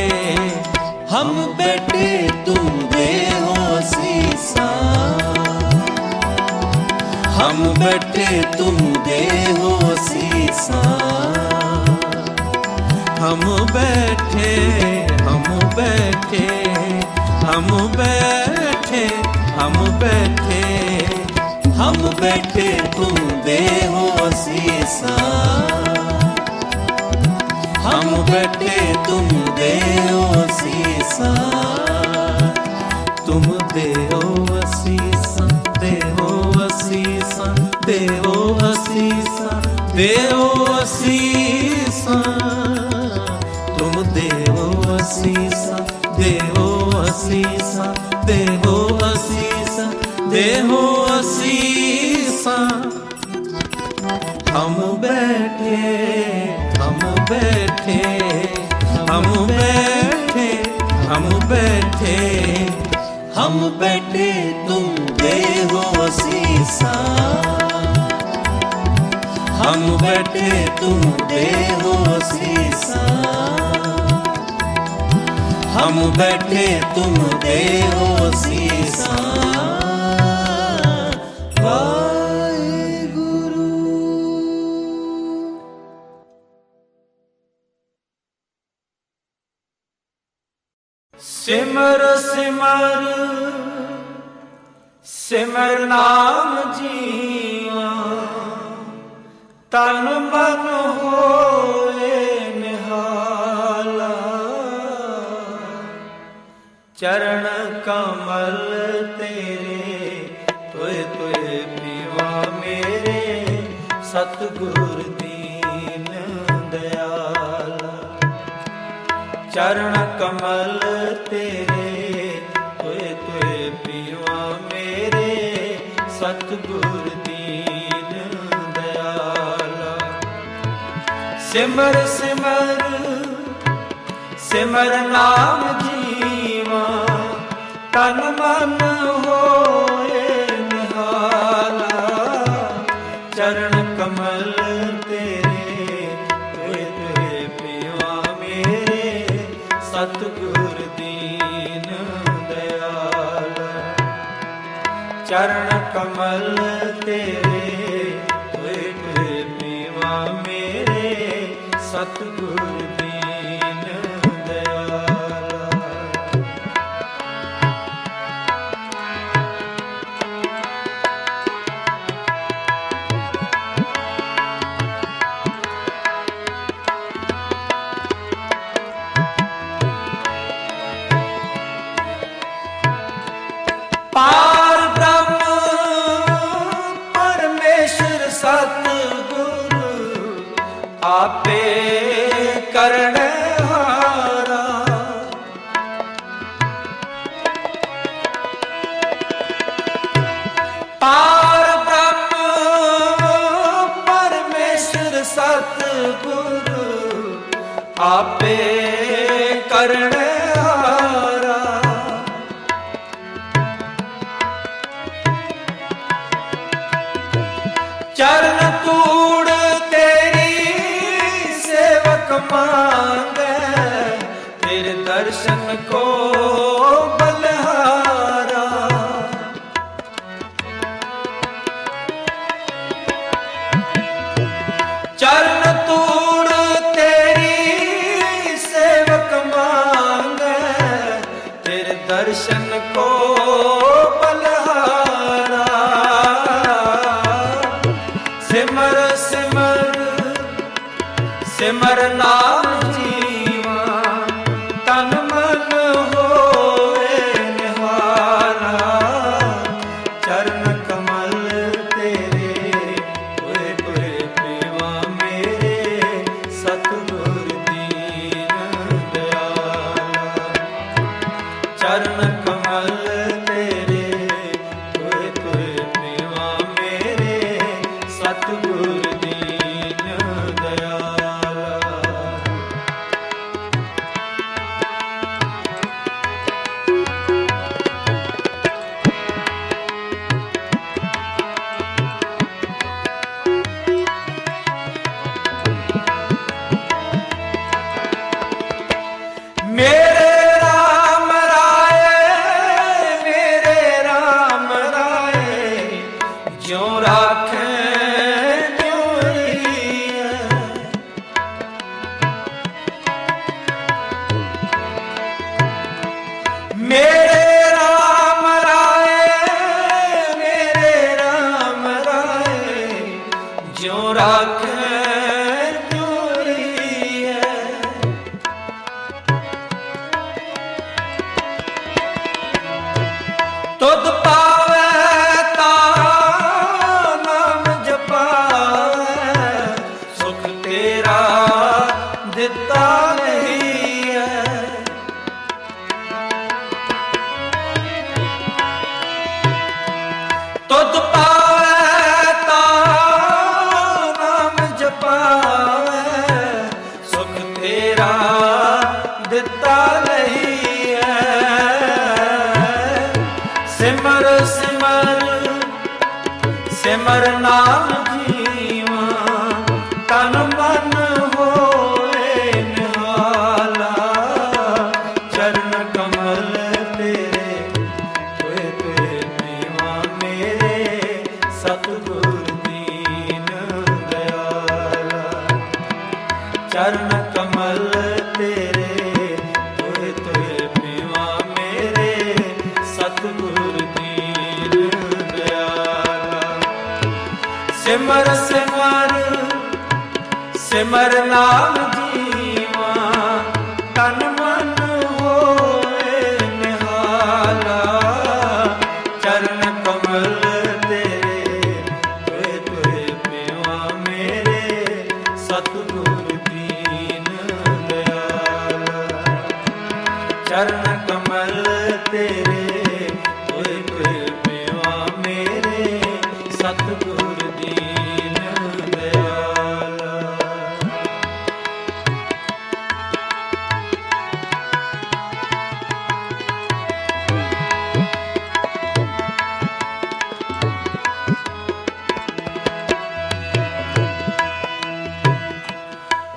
हम बैठे तुम देहो सीसा हम बैठे तुम देहो सीसा। हम बैठे हम बैठे हम बैठे हम बैठे हम बैठे तुम देहो सीसा हम बैठे तुम देहो सीसा। तुम देहो सीसा देहो सीसा देहो सीसा देहो सीसा। तुम देहो सीसा देहो देहो असीसां हम बैठे हम बैठे हम बैठे हम बैठे हम बैठे तुम देहो असीसां हम बैठे तुम देहो असीसां हम बैठे तुम देहो असीसां वाहेगुरु। सिमर सिमर सिमर नाम जीवा तन मन होए निहाला चरण कमल तेरे तुए तुए पीवा मेरे सतगुर दीन दयाला चरण कमल तेरे तुए तुए पीवा मेरे सतगुर दीन दयाला सिमर सिमर सिमर नाम जीवा तन मन होए निहाला चरण कमल तेरे तुए तुए पीवा मेरे सतगुर दीन दयाला चरण कमल तेरे तुए तुए पीवा मेरे सतगुर दीन दयाला। पार ब्रह्म परमेश्वर सतगुरु आपे करण हारा पार ब्रह्म परमेश्वर सतगुरु आपे करण हारा चरण तूड़ तेरी सेवक मांगे तेरे दर्शन को बलहारा चरण तूड़ तेरी सेवक मांगे तेरे दर्शन को बलहारा सिमर सिमर सिमर नाम जीवा तन मन होए निहारा चरण कमल तेरे तुए तुए पीवा मेरे सतगुर दीन दयाला चरण कमल तेरे तुए तुए पीवा मेरे सतगुर दीन दयाला। मेरे राम राय ज्यों राखे त्यों रहिए मेरे राम राय ज्यों राखे त्यों रहिए तुद पावे तारा नाम जपावे सुख तेरा दिता नहीं है ਤੁਧ ਪਾਵੈ ਤਾ ਨਾਮ ਜਪਾਵੈ, ਸੁਖ ਤੇਰਾ ਦਿੱਤਾ ਲਈਐ। ਸਿਮਰ ਸਿਮਰ ਸਿਮਰ ਨਾਮ ਜੀਵਾ, ਤਨ ਮਨ ਹੋਏ ਨਿਹਾਲਾ। ਚਰਨ ਕਮਲ ਤੇਰੇ ਤੋਏ ਤੋਏ ਮੇਵਾ ਮੇਰੇ, ਸਤਿਗੁਰ ਦੀਨ ਦਇਆਲਾ। ਚਰਨ ਕਮਲ ਤੇਰੇ ਤੋਏ ਤੋਏ ਮੇਵਾ ਮੇਰੇ, ਸਤਿਗੁਰ ਦੀਨ ਦਇਆਲਾ। ਸਿਮਰ ਸਿਮਰ ਸਿਮਰ ਨਾਮ ਜੀਵਾ, ਤਨ ਮਨ ਹੋਏ ਨਿਹਾਲਾ। ਚਰਨ ਕਮਲ ਤੇਰੇ ਤੋਏ ਤੋਏ ਮੇਵਾ ਮੇਰੇ, ਸਤਿਗੁਰ ਦੀਨ ਦਇਆਲਾ। ਚਰਨ ਕਮਲ ਤੇਰੇ ਤੋਏ ਤੋਏ ਮੇਵਾ ਮੇਰੇ, ਸਤਿਗੁਰ ਦੀਨ ਦਇਆਲਾ।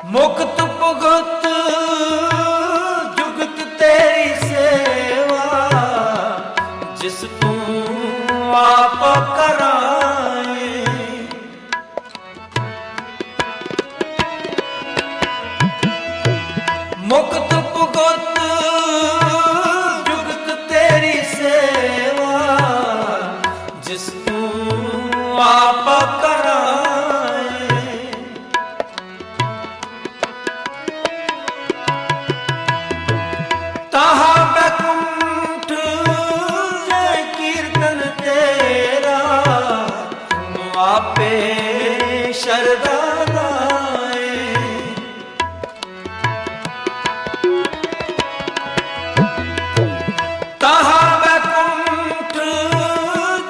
ਮੁਕਤ ਭੁਗਤ ਜੁਗਤ ਤੇਰੀ ਸੇਵਾ, ਜਿਸ ਤੂੰ ਆਪ ਕਰਾਏ। ਮੁਕਤ ਭੁਗਤ ਜੁਗਤ ਤੇਰੀ ਸੇਵਾ, ਜਿਸ ਤੂੰ ਆਪ ਕਰਾਏ। ਤਾਹਾ ਬੈਕੁੰਠ ਜੈ ਕੀਰਤਨ ਤੇਰਾ, ਤੂੰ ਆਪੇ ਸ਼ਰਧਾ ਲਾਏ। ਤਾਹਾ ਬੈਕੁੰਠ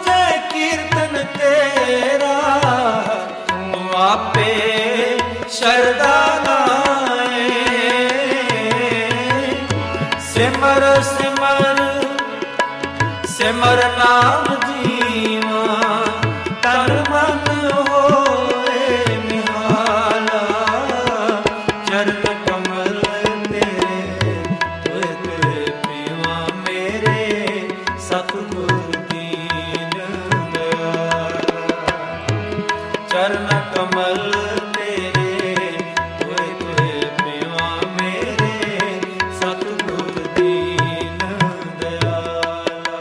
ਜੈ ਕੀਰਤਨ ਤੇਰਾ, ਤੂੰ ਆਪੇ ਸ਼ਰਧਾ ਲਾਏ। ਸਿਮਰ ਸਿਮਰ ਸਿਮਰ ਨਾਮ ਜੀਵਾ, ਤਨ ਮਨ ਹੋਏ ਨਿਹਾਲਾ। ਚਰਨ ਕਮਲ ਤੇਰੇ ਤੋਏ ਤੋਏ ਮੇਵਾ ਮੇਰੇ, ਸਤਿਗੁਰ ਦੀਨ ਦਇਆਲਾ। ਚਰਨ ਕਮਲ ਤੇਰੇ ਤੋਏ ਤੋਏ ਮੇਵਾ ਮੇਰੇ, ਸਤਿਗੁਰ ਦੀਨ ਦਇਆਲਾ।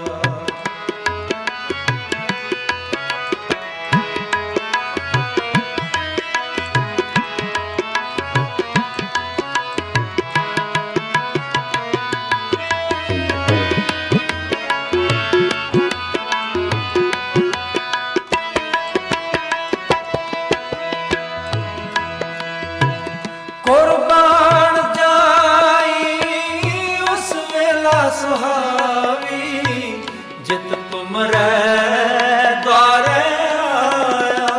ਕੁਰਬਾਨ ਜਾਈ ਉਸ ਵੇਲਾ ਸੁਹਾਵੀ, ਜਿਤ ਤੁਮਰੇ ਦੁਆਰੇ ਆਇਆ।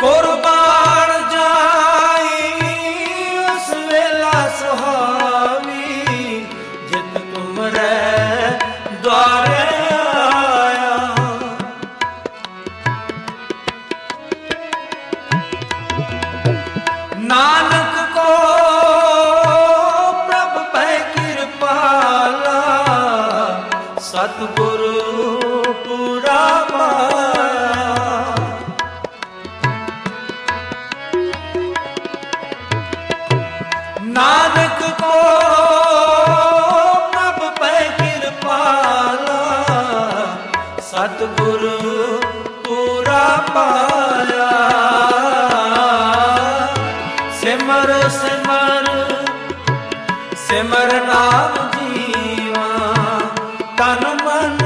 ਕੁਰਬਾਨ ਜਾਈ ਉਸ ਵੇਲਾ ਸੁਹਾਵੀ, ਜਿਤ ਤੁਮਰੇ ਦੁਆਰੇ ਆਇਆ। ਨਾਨਕ ਕੋ ਪ੍ਰਭ ਪੈ ਕਿਰਪਾਲਾ, ਸਤਿਗੁਰੂ ਪੂਰਾ ਪਾਇਆ। ਨਾਨਕ ਕੋ ਪ੍ਰਭ ਪੈ ਕਿਰਪਾਲਾ, ਸਤਿਗੁਰੂ ਪੂਰਾ ਪਾਇਆ। ਸਿਮਰ ਸਿਮਰ ਸਿਮਰ ਨਾਮ ਜੀਵਾ, ਤਨ ਮਨ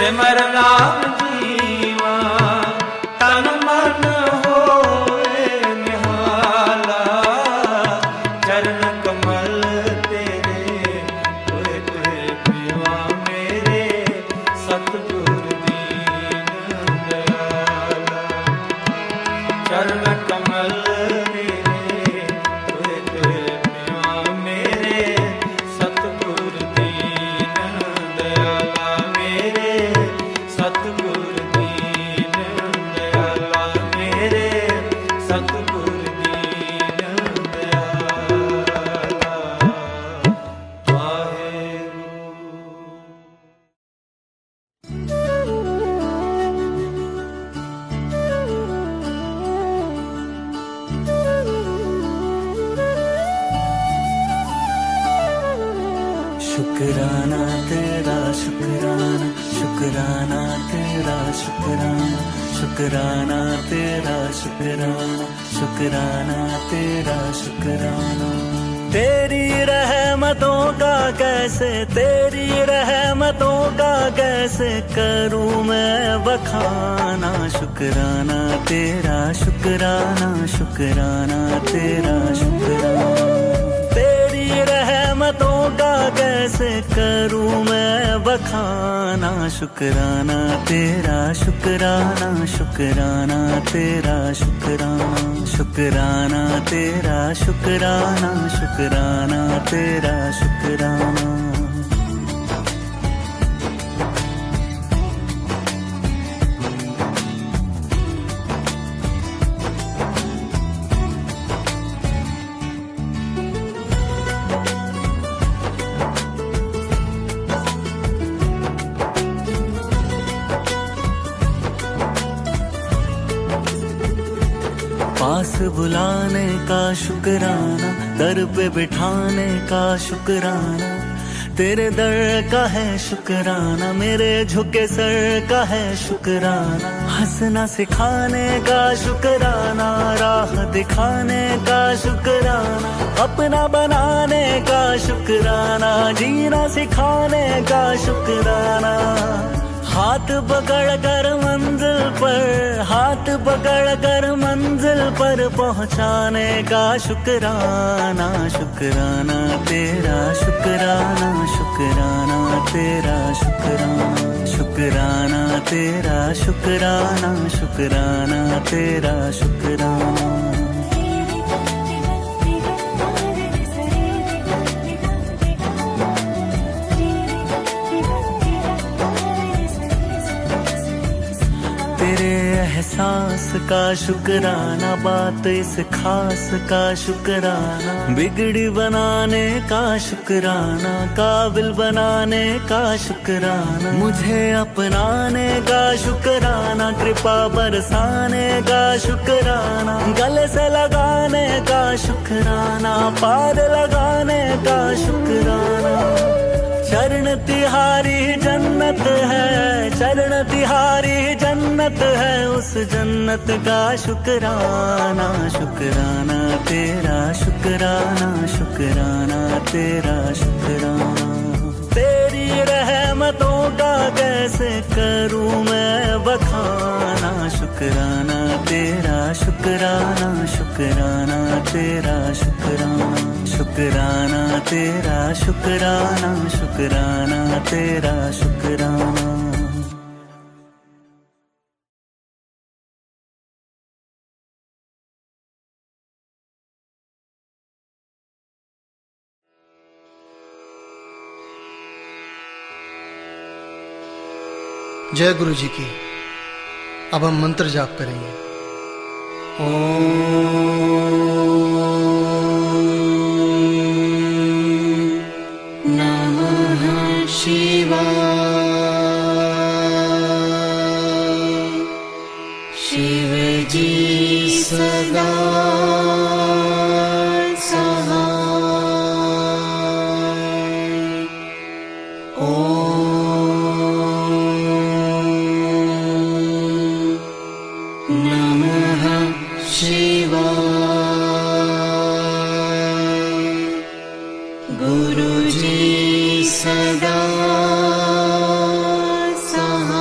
ਸਿਮਰ ਨਾਮ ਜੀਵਾ ਤਨ ਮਨ ਹੋਏ ਨਿਹਾਲਾ ਚਰਨ ਕਮਲ ਤੇਰੇ ਹੋਏ ਤੁਰੇ ਪਿਵਾ ਮੇਰੇ ਸਤਿਗੁਰ ਦੀਨ ਦਇਆਲਾ ਚਰਨ ਕਮਲ ਤੇਰੇ ਹੋਏ ਤੁਰੇ ਪਿਵਾ ਮੇਰੇ ਸਤਿਗੁਰ ਦੀਨ ਦਇਆਲਾ ਮੇਰੇ ਸਤਿਗੁਰ ਦੀਨ ਦਇਆਲਾ ਮੇਰੇ ਸਤਿਗੁਰ ਦੀਨ ਦਇਆਲਾ ਵਾਹਿਗੁਰੂ। शुक्राना तेरा शुक्राना शुक्राना तेरा शुक्राना शुक्राना तेरा शुक्राना शुक्राना तेरा शुक्राना तेरी रहमतों का कैसे तेरी रहमतों का कैसे करूं मैं बखाना शुक्राना तेरा शुक्राना शुक्राना तेरा शुक्राना तेरी रहमतों का कैसे करूं मैं बखाना शुक्राना तेरा शुक्राना शुक्राना तेरा शुक्राना शुक्राना तेरा शुक्राना शुक्राना तेरा शुक्राना पास बुलाने का शुक्राना दर पे बिठाने का शुक्राना तेरे दर का है शुक्राना मेरे झुके सर का है शुक्राना हंसना सिखाने का शुक्राना राह दिखाने का शुक्राना अपना बनाने का शुक्राना जीना सिखाने का शुक्राना हाथ पकड़ कर मंजिल पर हाथ पकड़ कर मंजिल पर पहुंचाने का शुक्राना शुक्राना तेरा शुक्राना शुक्राना तेरा शुक्राना शुक्राना तेरा शुक्राना शुक्राना तेरा शुक्राना एहसास का शुक्राना बात इस खास का शुक्राना बिगड़ी बनाने का शुक्राना काबिल बनाने का शुक्राना मुझे अपनाने का शुक्राना कृपा बरसाने का शुक्राना गले से लगाने का शुक्राना पार लगाने का शुक्राना चरण तिहारी जन्नत है चरण तिहारी जन्नत है उस जन्नत का शुक्राना शुक्राना तेरा शुक्राना शुक्राना तेरा शुक्राना तेरी रहमतों का कैसे करूं मैं बखाना शुक्राना तेरा शुक्राना शुक्राना तेरा शुक्राना शुक्राना तेरा शुक्राना शुक्राना तेरा शुक्राना जय गुरु जी की। अब हम मंत्र जाप करेंगे। नमः शिवाय शिव जी सदा गुरुजी सदा सहाय।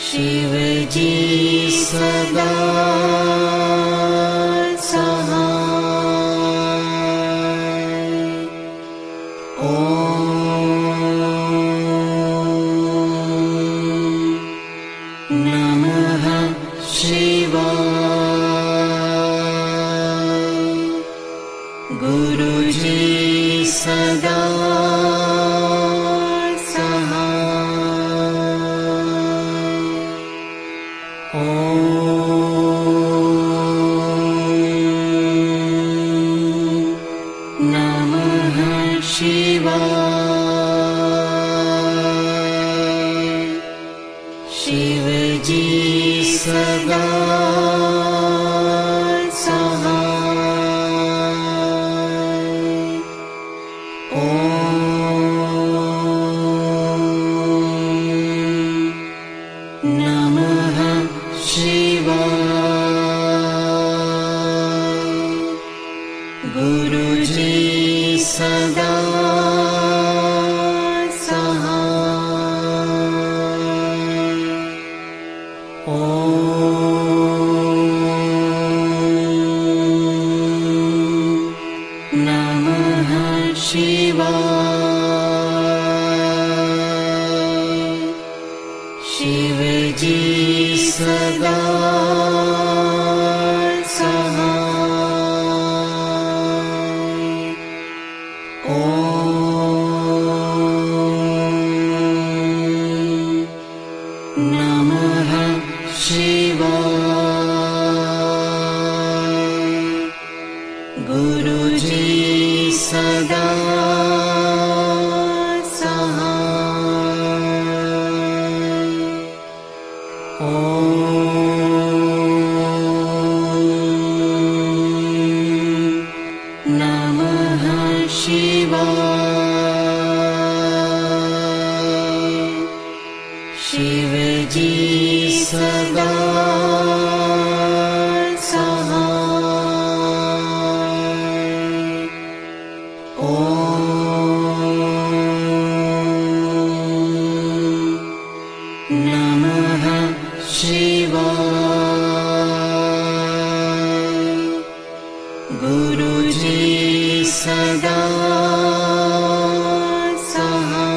शिव जी सदा सहाय। ॐ नमः शिवाय। गुरुजी सदा सहाय। ॐ नमः शिवाय। शिवजी सदा सहाय। ॐ नमः शिवाय। गुरुजी सदा सहाय। ॐ नमः शिवाय। शिवजी सदा सहाय। ॐ नमः शिवाय। गुरुजी सदा सहाय। ॐ नमः शिवाय। शिवजी सदा सहाय। ॐ नमः शिवाय। गुरुजी सदा सहाय।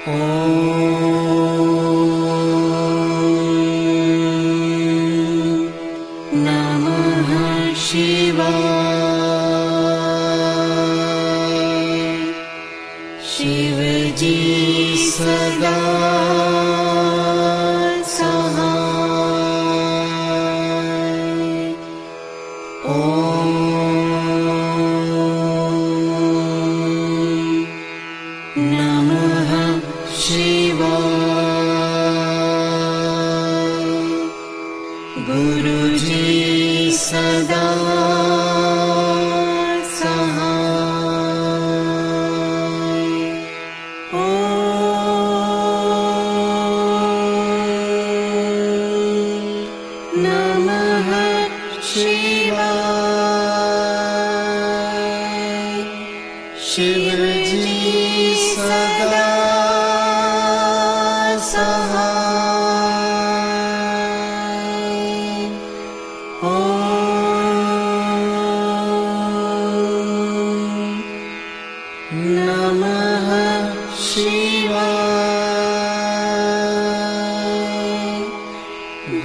ॐ नमः शिवाय। शिवजी सदा सहाय। ॐ नमः शिवाय। गुरुजी सदा सहाय। ॐ नमः शिवाय। शिवजी सदा सहाय। ॐ नमः शिवाय।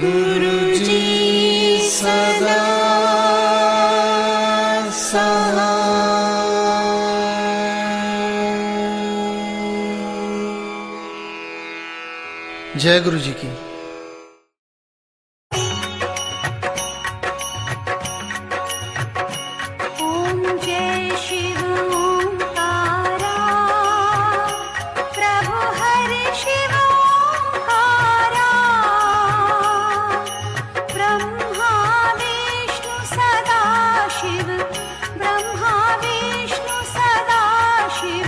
गुरुजी सदा सहाय। जय गुरु जी की। ॐ जय शिव ओंकारा। प्रभु हरि शिव ओंकारा। ब्रह्मा विष्णु सदा शिव। ब्रह्मा विष्णु सदा शिव।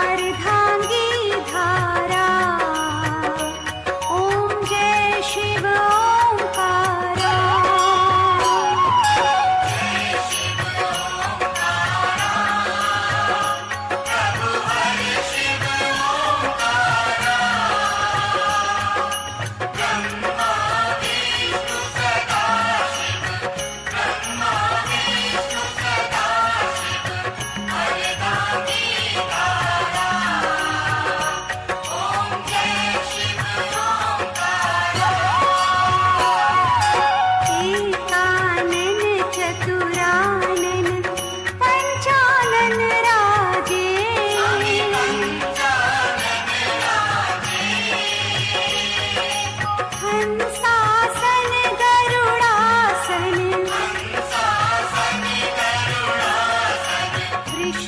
अर्धांगी धारा। ॐ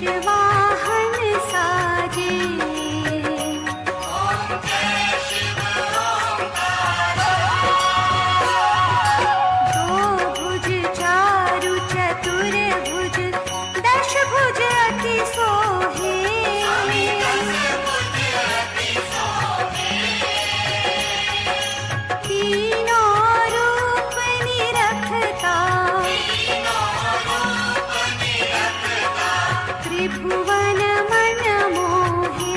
वाहन साजे दो भुज चारु चतुर भुज दश भुज अति सोहे तीनों रूप निरखता त्रिभुवन मन मोहे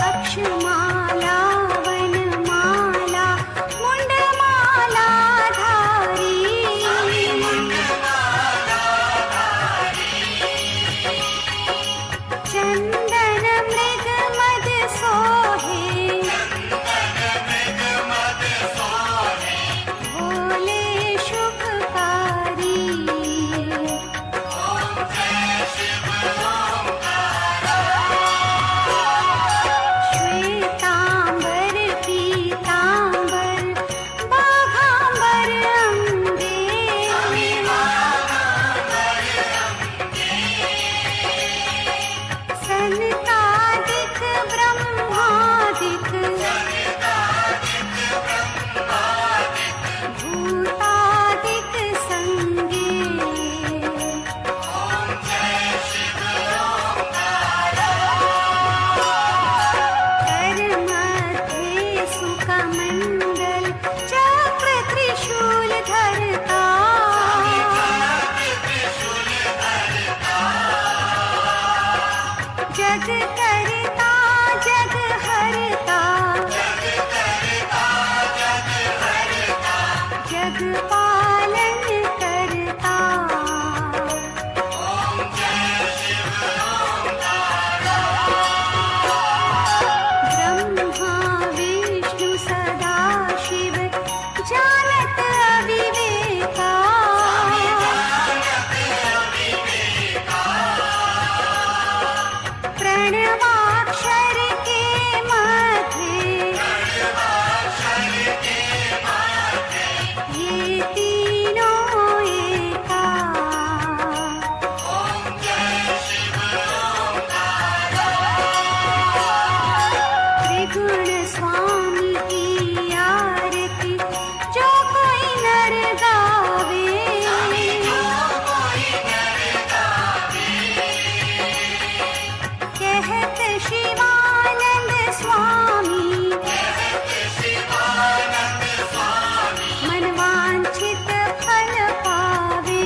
अक्षमाला वनमाला मुंडमाला धारी चंदन मृग मद सोहे भोले शुभकारी श्वेतांबर पीतांबर बाघांबर अंगे सनकादिक ब्रह्मादिक भूतादिक संगे कर मध्ये सुकमंडल चक्र त्रिशूल धरता जग करता जग हरता जग पालन करता ब्रह्मा विष्णु सदा शिव जानत अविवेका प्रणवाक्षर के माथे ये तीनों एका त्रिगुण स्वामी की आरती जो कोई नर गावे कहत शिवानंद स्वामी मनवांछित फल पावे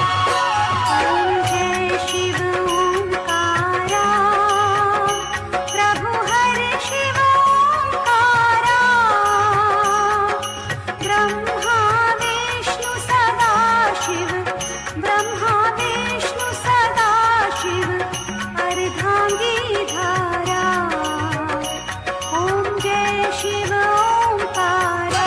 ओम जय शिव ओंकारा प्रभु हर शिव ओंकारा ब्रह्मा विष्णु सदा शिव ब्रह्मा विष्णु सदा शिव अर्धांगी धारा ओम जय शिव ओंकारा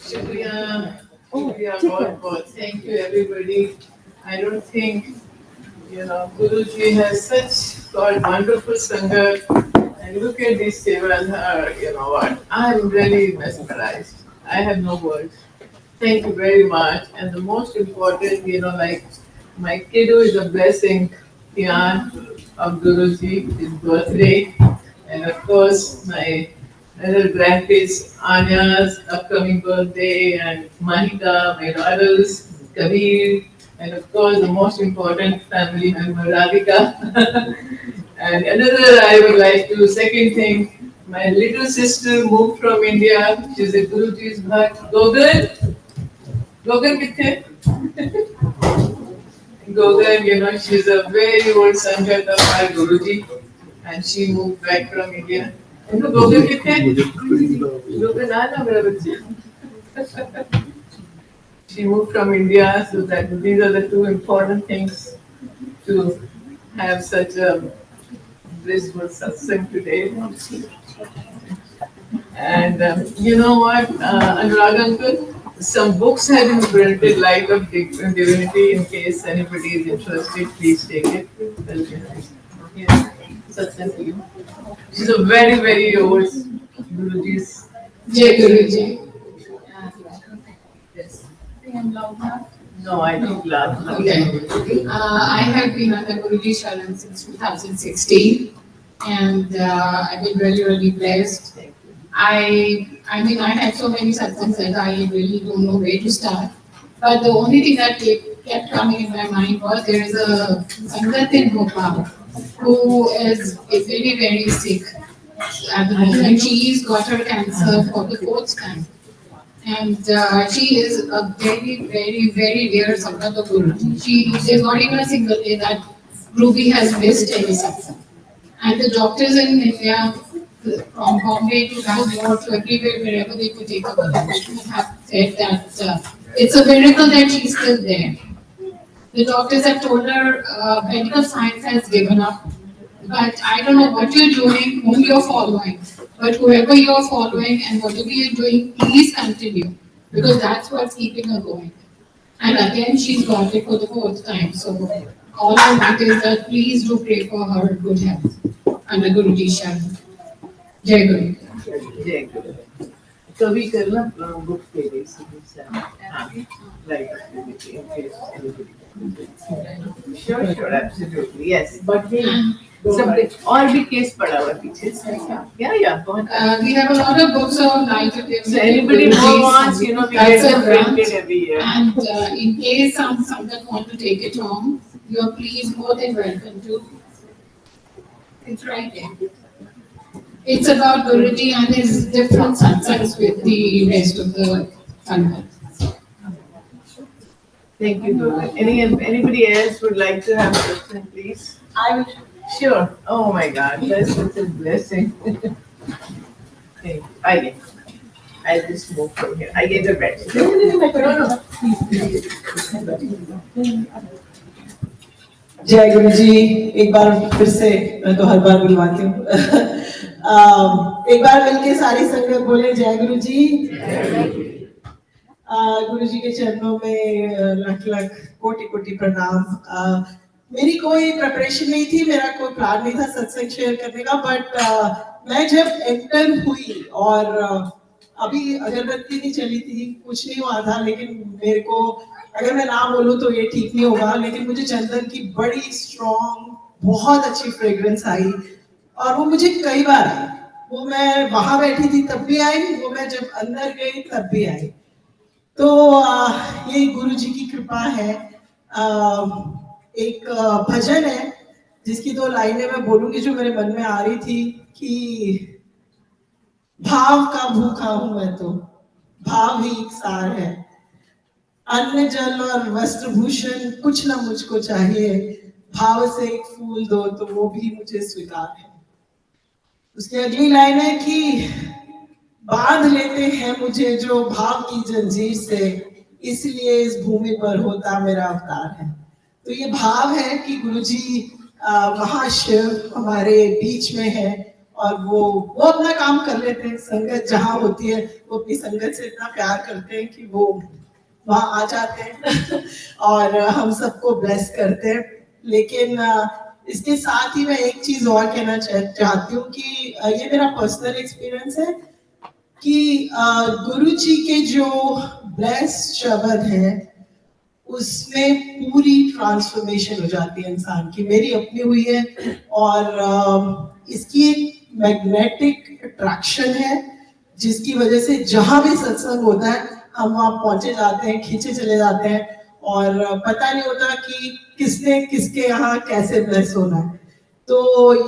Shukriya, बहुत thank you everybody. I don't think Guruji has such got wonderful sangat, and look at this sevas. What? I'm really mesmerized. I have no words. Thank you very much. And the most important, like my kiddo is a blessing, of Guruji, his birthday, and of course my little grandkids, Anya's upcoming birthday, and Mahika, my daughters, Kabir, and of course the most important family member, Radhika. And another, I would like to, second thing, My little sister moved from India. She's a Guruji's bhakt. Gogan? Gogan kithe? Gogan, you know, she's a very old Sanjata of our Guruji. And she moved back from India. You know, Gogan kithe? Gogan, aana mera bachcha. She moved from India, so that these are the two important things to have such a blissful satsang today. And you know what, Anurag uncle, some books have been printed, Light of Divinity, in case anybody is interested, please take it. Yes, satsang to you. She's a very, very old Guruji's. Jai Guruji. Yes. I'm loud now. No, I think last. Okay. I have been under Guruji Sharan since 2016, and I've been really, really blessed. I mean, I had so many satsangs that I really don't know where to start. But the only thing that kept coming in my mind was there is a Sangat in Bhopal who is very, very sick at the moment. She's got her cancer for the 4th time. And she is a very, very, very dear Sangat of Guruji. There's not even a single day that Ruby has missed any satsang. And the doctors in India, from Bombay to Bangalore to everywhere, wherever they could take her, have said that it's a miracle that she's still there. The doctors have told her medical science has given up. But I don't know what you're doing, whom you're following. But whoever you're following and whatever you're doing, please continue. Because that's what's keeping her going. And again, she's got it for the 4th time. So all I want is that please do pray for her good health. Under Guruji Sharan. Jai Guru. Jai Guru. कभी करना book पे like in case anybody. Sure, absolutely, yes. But we something और भी case पड़ा हुआ पीछे. Yeah, go on. We have a lot of books of light of So anybody who wants, you know, we get them printed every year. And in case some that want to take it home, you are please more than welcome to. It's right there. It's about Guruji and his different satsangs with the rest of the Sangat. Thank you, Guru. Anybody else would like to have a question, please? I will. Sure. Oh my God, that's such a blessing. Thank you. I'll just move from here. I get the bed. No. जय गुरु जी. एक बार फिर से, मैं तो हर बार बुलवाती हूँ. एक बार मिलके सारी संगत बोले जय गुरु जी. गुरु जी के चरणों में लाख लाख कोटि कोटि प्रणाम. मेरी कोई प्रिपरेशन नहीं थी, मेरा कोई प्लान नहीं था सत्संग शेयर करने का, बट मैं जब एंटर हुई और अभी अगरबत्ती नहीं चली थी, कुछ नहीं हुआ था, लेकिन मेरे को अगर मैं ना बोलूं तो ये ठीक नहीं होगा, लेकिन मुझे चंदन की बड़ी स्ट्रॉन्ग बहुत अच्छी फ्रेग्रेंस आई और वो मुझे कई बार आई. वो मैं वहां बैठी थी तब भी आई, वो मैं जब अंदर गई तब भी आई. तो ये गुरु जी की कृपा है. एक भजन है जिसकी 2 लाइनें मैं बोलूंगी जो मेरे मन में आ रही थी कि भाव का भूखा हूं मैं, तो भाव ही एक सार है. अन्न जल और वस्त्र भूषण कुछ ना मुझको चाहिए, भाव से एक फूल दो तो वो भी मुझे स्वीकार है. उसकी अगली लाइन है कि बांध लेते हैं मुझे जो भाव की जंजीर से, इसलिए इस भूमि पर होता मेरा अवतार है. तो ये भाव है कि गुरुजी महाशिव हमारे बीच में है और वो अपना काम कर लेते हैं. संगत जहाँ होती है वो अपनी संगत से इतना प्यार करते हैं कि वो वहाँ आ जाते हैं और हम सबको ब्लेस करते हैं. लेकिन इसके साथ ही मैं एक चीज और कहना चाहती हूँ कि ये मेरा पर्सनल एक्सपीरियंस है कि गुरु जी के जो ब्लेस शब्द है उसमें पूरी ट्रांसफॉर्मेशन हो जाती है इंसान की. मेरी अपनी हुई है और इसकी एक मैग्नेटिक अट्रैक्शन है जिसकी वजह से जहां भी सत्संग होता है हम वहां पहुंचे जाते हैं, खींचे चले जाते हैं और पता नहीं होता कि किसने किसके यहाँ कैसे ब्लेस होना है. तो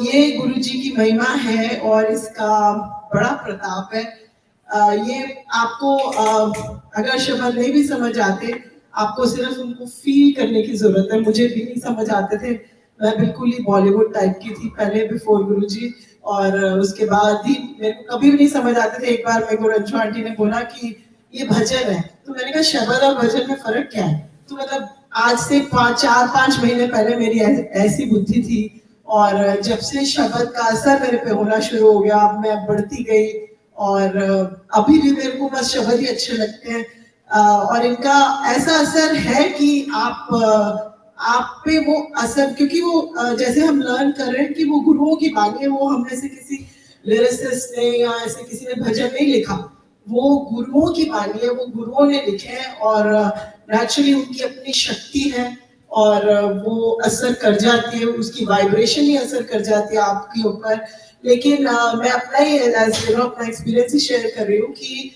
ये गुरुजी की महिमा है और इसका बड़ा प्रताप है। ये आपको अगर शब्द नहीं भी समझ आते, आपको सिर्फ उनको फील करने की जरूरत है। मुझे भी नहीं समझ आते थे, मैं बिल्कुल ही बॉलीवुड टाइप की थी पहले बिफोर गुरुजी, और उसके बाद ही मेरे को कभी भी नहीं समझ आते थे। एक बार मेरे को रंजू आंटी ने बोला कि ये भजन है, तो मैंने कहा शब्द और भजन में फर्क क्या है? तो मतलब आज से 4-5 महीने पहले मेरी ऐसी बुद्धि थी, और जब से शब्द का असर मेरे पे होना शुरू हो गया, अब मैं बढ़ती गई, और अभी भी मेरे को बस शब्द ही अच्छे लगते हैं। और इनका ऐसा असर है कि आप पे वो असर, क्योंकि वो जैसे हम लर्न कर रहे हैं कि वो गुरुओं की बानी है, वो हम में से किसी लिरिसिस्ट ने या ऐसे किसी ने भजन नहीं लिखा, वो गुरुओं की बानी है, वो गुरुओं ने लिखे हैं, और नेचुरली उनकी अपनी शक्ति है, और वो असर कर जाती है, उसकी वाइब्रेशन ही असर कर जाती है आपके ऊपर। लेकिन मैं अपना ही अपना एक्सपीरियंस ही शेयर कर रही हूँ कि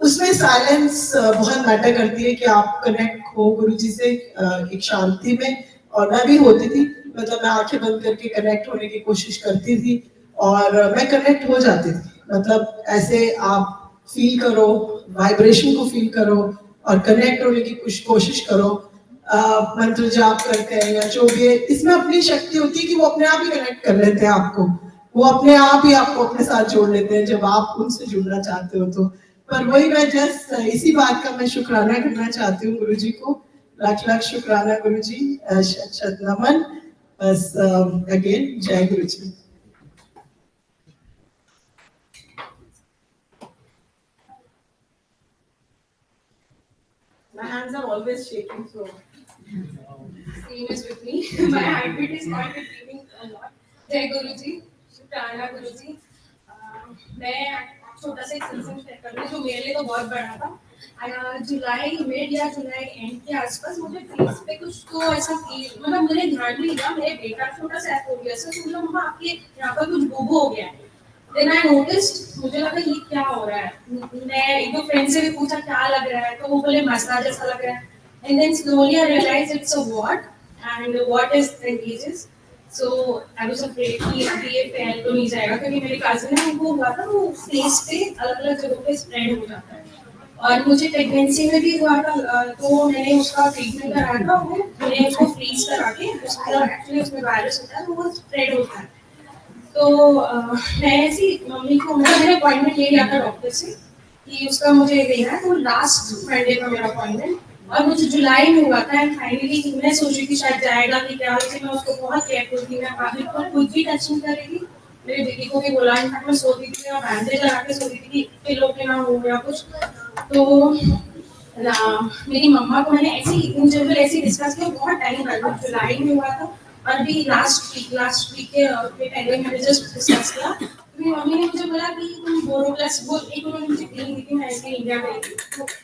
उसमें साइलेंस बहुत मैटर करती है, कि आप कनेक्ट हो गुरुजी से एक शांति में, और मैं भी होती थी, मतलब मैं आंखें बंद करके कनेक्ट होने की कोशिश करती थी, और मैं कनेक्ट हो जाती थी। मतलब ऐसे आप फील करो, वाइब्रेशन को फील करो और कनेक्ट होने की कोशिश करो। मंत्र जाप करते हैं या जो भी है, इसमें अपनी शक्ति होती है कि वो अपने आप ही कनेक्ट कर लेते हैं आपको, वो अपने आप ही आपको अपने साथ जोड़ लेते हैं जब आप उनसे जुड़ना चाहते हो। तो पर वही मैं जस्ट इसी बात का मैं शुक्राना करना चाहती हूँ गुरुजी को, लाख लाख शुक्राना गुरुजी, शत शत नमन। बस अगेन जय गुरुजी। My hands are always shaking, so Same is with me. My heartbeat is not beating a lot. जय गुरुजी, शुक्राना गुरुजी। मैं छोटा सा एक सत्संग शेयर कर रही हूँ जो मेरे लिए तो बहुत बड़ा था। जुलाई मिड या जुलाई एंड के आसपास मुझे फेस पे कुछ तो ऐसा फील, मतलब मुझे ध्यान नहीं था, मेरे बेटा छोटा सा हो गया सर, तो मम्मा आपके यहाँ पर कुछ बुबू हो गया है। देन आई नोटिस्ड, मुझे लगा ये क्या हो रहा है। मैं एक दो फ्रेंड से भी पूछा क्या लग रहा है, तो वो बोले मसाज जैसा लग रहा है। And then slowly I realise it's a wart, and what is contagious. So I was afraid कि अभी ये फैल तो नहीं जाएगा, क्योंकि मेरी कजिन है उनको हुआ था, वो फेस पे अलग अलग जगहों पे स्प्रेड हो जाता है। और मुझे प्रेगनेंसी में भी हुआ था, तो मैंने उसका ट्रीटमेंट कराया था, वो मैंने उसको फ्रीज करा के, उसका एक्चुअली उसमें वायरस होता है तो वो स्प्रेड होता है। तो मैं ऐसी मम्मी को, मैंने अपॉइंटमेंट ले लिया था डॉक्टर से कि उसका मुझे लेना है, तो लास्ट मंडे का मेरा अपॉइंटमेंट, और मुझे जुलाई में हुआ था। एंड फाइनली मैं सोच रही थी शायद जाएगा कि क्या, लेकिन मैं उसको बहुत केयरफुल थी, मैं बिल्कुल कुछ भी टच नहीं कर रही थी। मेरे दीदी को भी बोला, इनफैक्ट मैं सोती थी, मैं बैंडेज लगा के सोती थी कि पिलो पे ना हो या कुछ। तो मेरी मम्मा को मैंने ऐसी इन जनरल ऐसी डिस्कस किया, बहुत टाइम पहले जुलाई में हुआ था, और भी लास्ट वीक के पहले मैंने जस्ट डिस्कस किया। मेरी मम्मी ने मुझे बोला कि तुम बोरो प्लस वो एक उन्होंने मुझे क्रीम दी थी, मैं इसलिए इंडिया गई थी,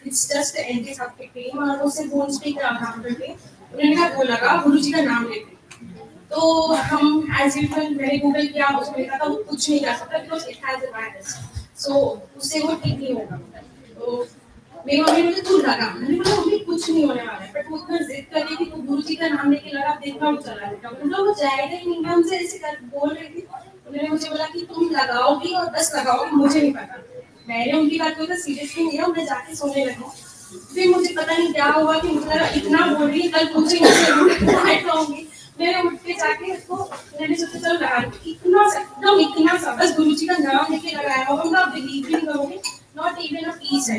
it's just anti septic cream, और उससे बोन स्टिक काम करके उन्होंने कहा वो लगा, गुरुजी का नाम लेते। तो हम एज यूजुअल मैंने गूगल किया, उसमें लिखा था वो कुछ नहीं कर सकता because it has a virus, so उससे वो ठीक नहीं होगा। तो मेरी मम्मी ने मुझे तू लगा, मैंने बोला मम्मी कुछ नहीं होने वाला है, बट वो इतना जिद कर रही थी, तो गुरुजी का नाम लेके लगा, देखा वो चला गया, मतलब वो जाएगा ही नहीं। मैं उनसे ऐसे कर बोल रही थी, उन्होंने मुझे बोला कि तुम लगाओगी और बस लगाओगी, मुझे नहीं पता। मैंने उनकी बात को सीरियसली लिया, मैं जाके सोने लगी। फिर मुझे पता नहीं क्या हुआ कि मुझे लगा इतना बोल रही है, कल मुझे नहीं मैंने उठ के जाके उसको, मैंने सोचा चलो लगा, इतना सा बस गुरुजी का नाम लेके लगाया होगा, आप बिलीव भी नहीं करोगे, नॉट इवन अ पीस है।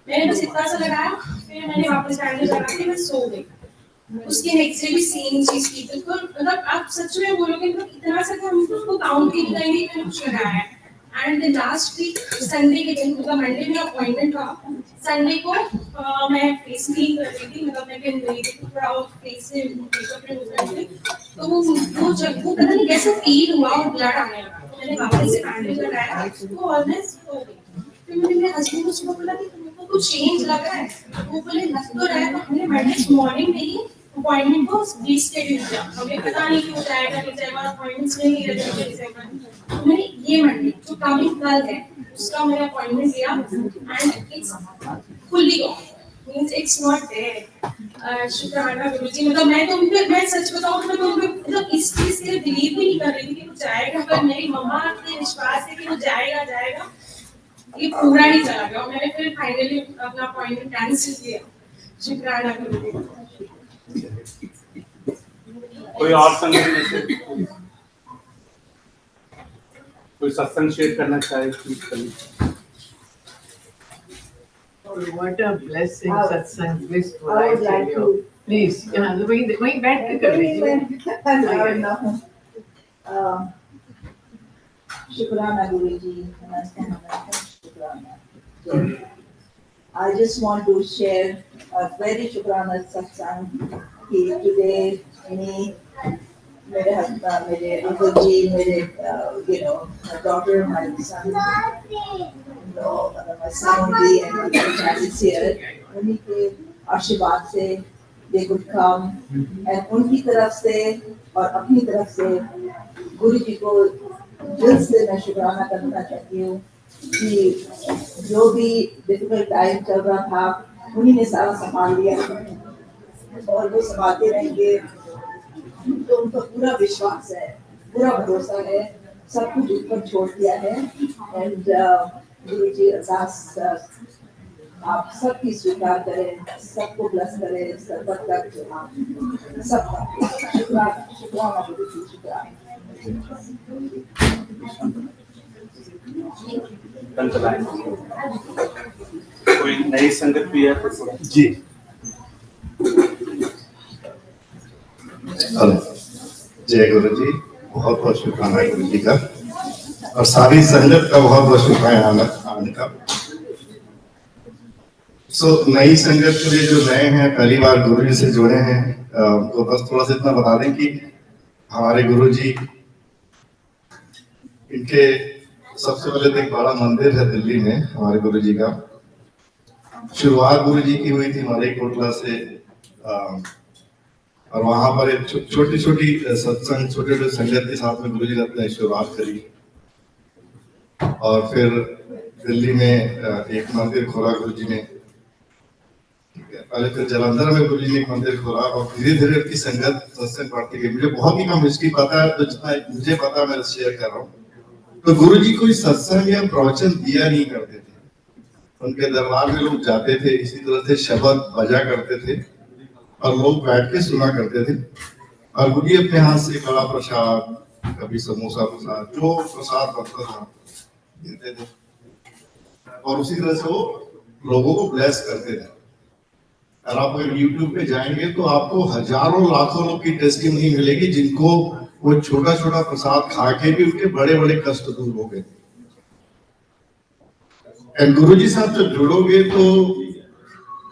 मैंने बस इतना सा लगाया, फिर मैंने वापस बैंडेज लगा के मैं सो गई। उसके नेक्स्ट डे भी सेम चीज की, बिल्कुल मतलब आप सच में बोलोगे मतलब इतना सा कि हम उसको काउंट भी करेंगे, मैंने कुछ लगाया है। एंड लास्ट वीक संडे के दिन, मतलब मंडे में अपॉइंटमेंट था, संडे को मैं फेस क्लीन कर रही थी, मतलब मैं गई थी थोड़ा फेस से मेकअप रिमूव करने, तो वो जब वो पता नहीं कैसे फील हुआ और ब्लड आने लगा, तो मैंने वापस से बैंडेज लगाया, वो ऑलमोस्ट हो गई। फिर मैंने मेरे हस्बैंड को उसको बोला कि तुमको कुछ चेंज लग रहा है, वो बोले लग तो रहा है। तो हमने मंडे मॉर्निंग में ही अपॉइंटमेंट को रीस्केड्यूल किया, हमें पता नहीं कि वो जाएगा नहीं जाएगा, अपॉइंटमेंट्स नहीं रहते थे डिसेंबर में। तो मैंने ये मंडे जो कमिंग कल है उसका मैंने अपॉइंटमेंट लिया, and it's fully gone, means it's not there. शुक्राना गुरुजी, मतलब मैं सच बताऊं तो मैं उन पे मतलब इस चीज के लिए बिलीव भी नहीं कर रही थी कि वो जाएगा, पर मेरी मम्मा के विश्वास है कि वो जाएगा जाएगा, ये पूरा ही चला गया और मैंने फिर फाइनली अपना अपॉइंटमेंट कैंसिल किया। शुक्राना गुरुजी। कोई और संगत में से कोई सत्संग शेयर करना चाहे प्लीज करिए। Oh, what a blessing satsang blissful, I tell you. Please, वहीं बैठ के कर लीजिए। शुक्राना गुरुजी, नमस्ते नमस्ते, शुक्राना। I just want to share a very शुक्राना satsang कि today me, मेरे husband, मेरे uncle जी, मेरे my daughter, my son, my son भी and my child is here. उन्हीं के आशीर्वाद से they could come and उनकी तरफ से और अपनी तरफ से गुरुजी को दिल से मैं शुक्राना करना चाहती हूँ कि जो भी डिफिकल्ट टाइम चल रहा था उन्हीं ने सारा संभाल लिया और वो संभालते रहेंगे। तो उनका पूरा विश्वास है, पूरा भरोसा है, सब कुछ ऊपर छोड़ दिया है। एंड गुरुजी अरदास आप सबकी स्वीकार करें, सबको ब्लेस करें, सर्वत तक सबका शुक्राना, शुक्राना गुरुजी, शुक्राना। कोई नई संगत भी है जी। हेलो, जय गुरु जी, बहुत बहुत शुक्राना गुरु जी का और सारी संगत का बहुत बहुत शुक्राना आने का। नई संगत के लिए जो नए हैं, पहली बार गुरु जी से जुड़े हैं, तो बस थोड़ा सा इतना बता दें कि हमारे गुरु जी, इनके सबसे पहले तो एक बड़ा मंदिर है दिल्ली में हमारे गुरु जी का। शुरुआत गुरु जी की हुई थी हमारे कोटला से, और वहां पर एक छोटी छोटी सत्संग, छोटे छोटे संगत के साथ में गुरु जी ने अपनी शुरुआत करी। और फिर दिल्ली में एक मंदिर खोला गुरु जी ने, पहले फिर जलंधर में गुरु जी ने एक मंदिर खोला और धीरे धीरे उनकी संगत सत्संग बढ़ती गई। मुझे बहुत ही कम हिस्ट्री पता है, तो जितना मुझे पता मैं शेयर कर रहा हूँ। तो गुरु जी कोई सत्संग या प्रवचन दिया नहीं करते थे, उनके दरबार में लोग जाते थे, इसी तरह से शब्द बजा करते थे और लोग बैठ के सुना करते थे। और गुरु जी अपने हाथ से कड़ा प्रसाद, कभी समोसा प्रसाद, जो प्रसाद बनता था देते थे और उसी तरह से वो लोगों को ब्लेस करते थे। और आप अगर YouTube पे जाएंगे तो आपको हजारों लाखों लोग की टेस्टिमनी मिलेगी जिनको वो छोटा छोटा प्रसाद खा के भी उनके बड़े बड़े कष्ट दूर हो गए। एंड गुरु जी साथ जब जुड़ोगे तो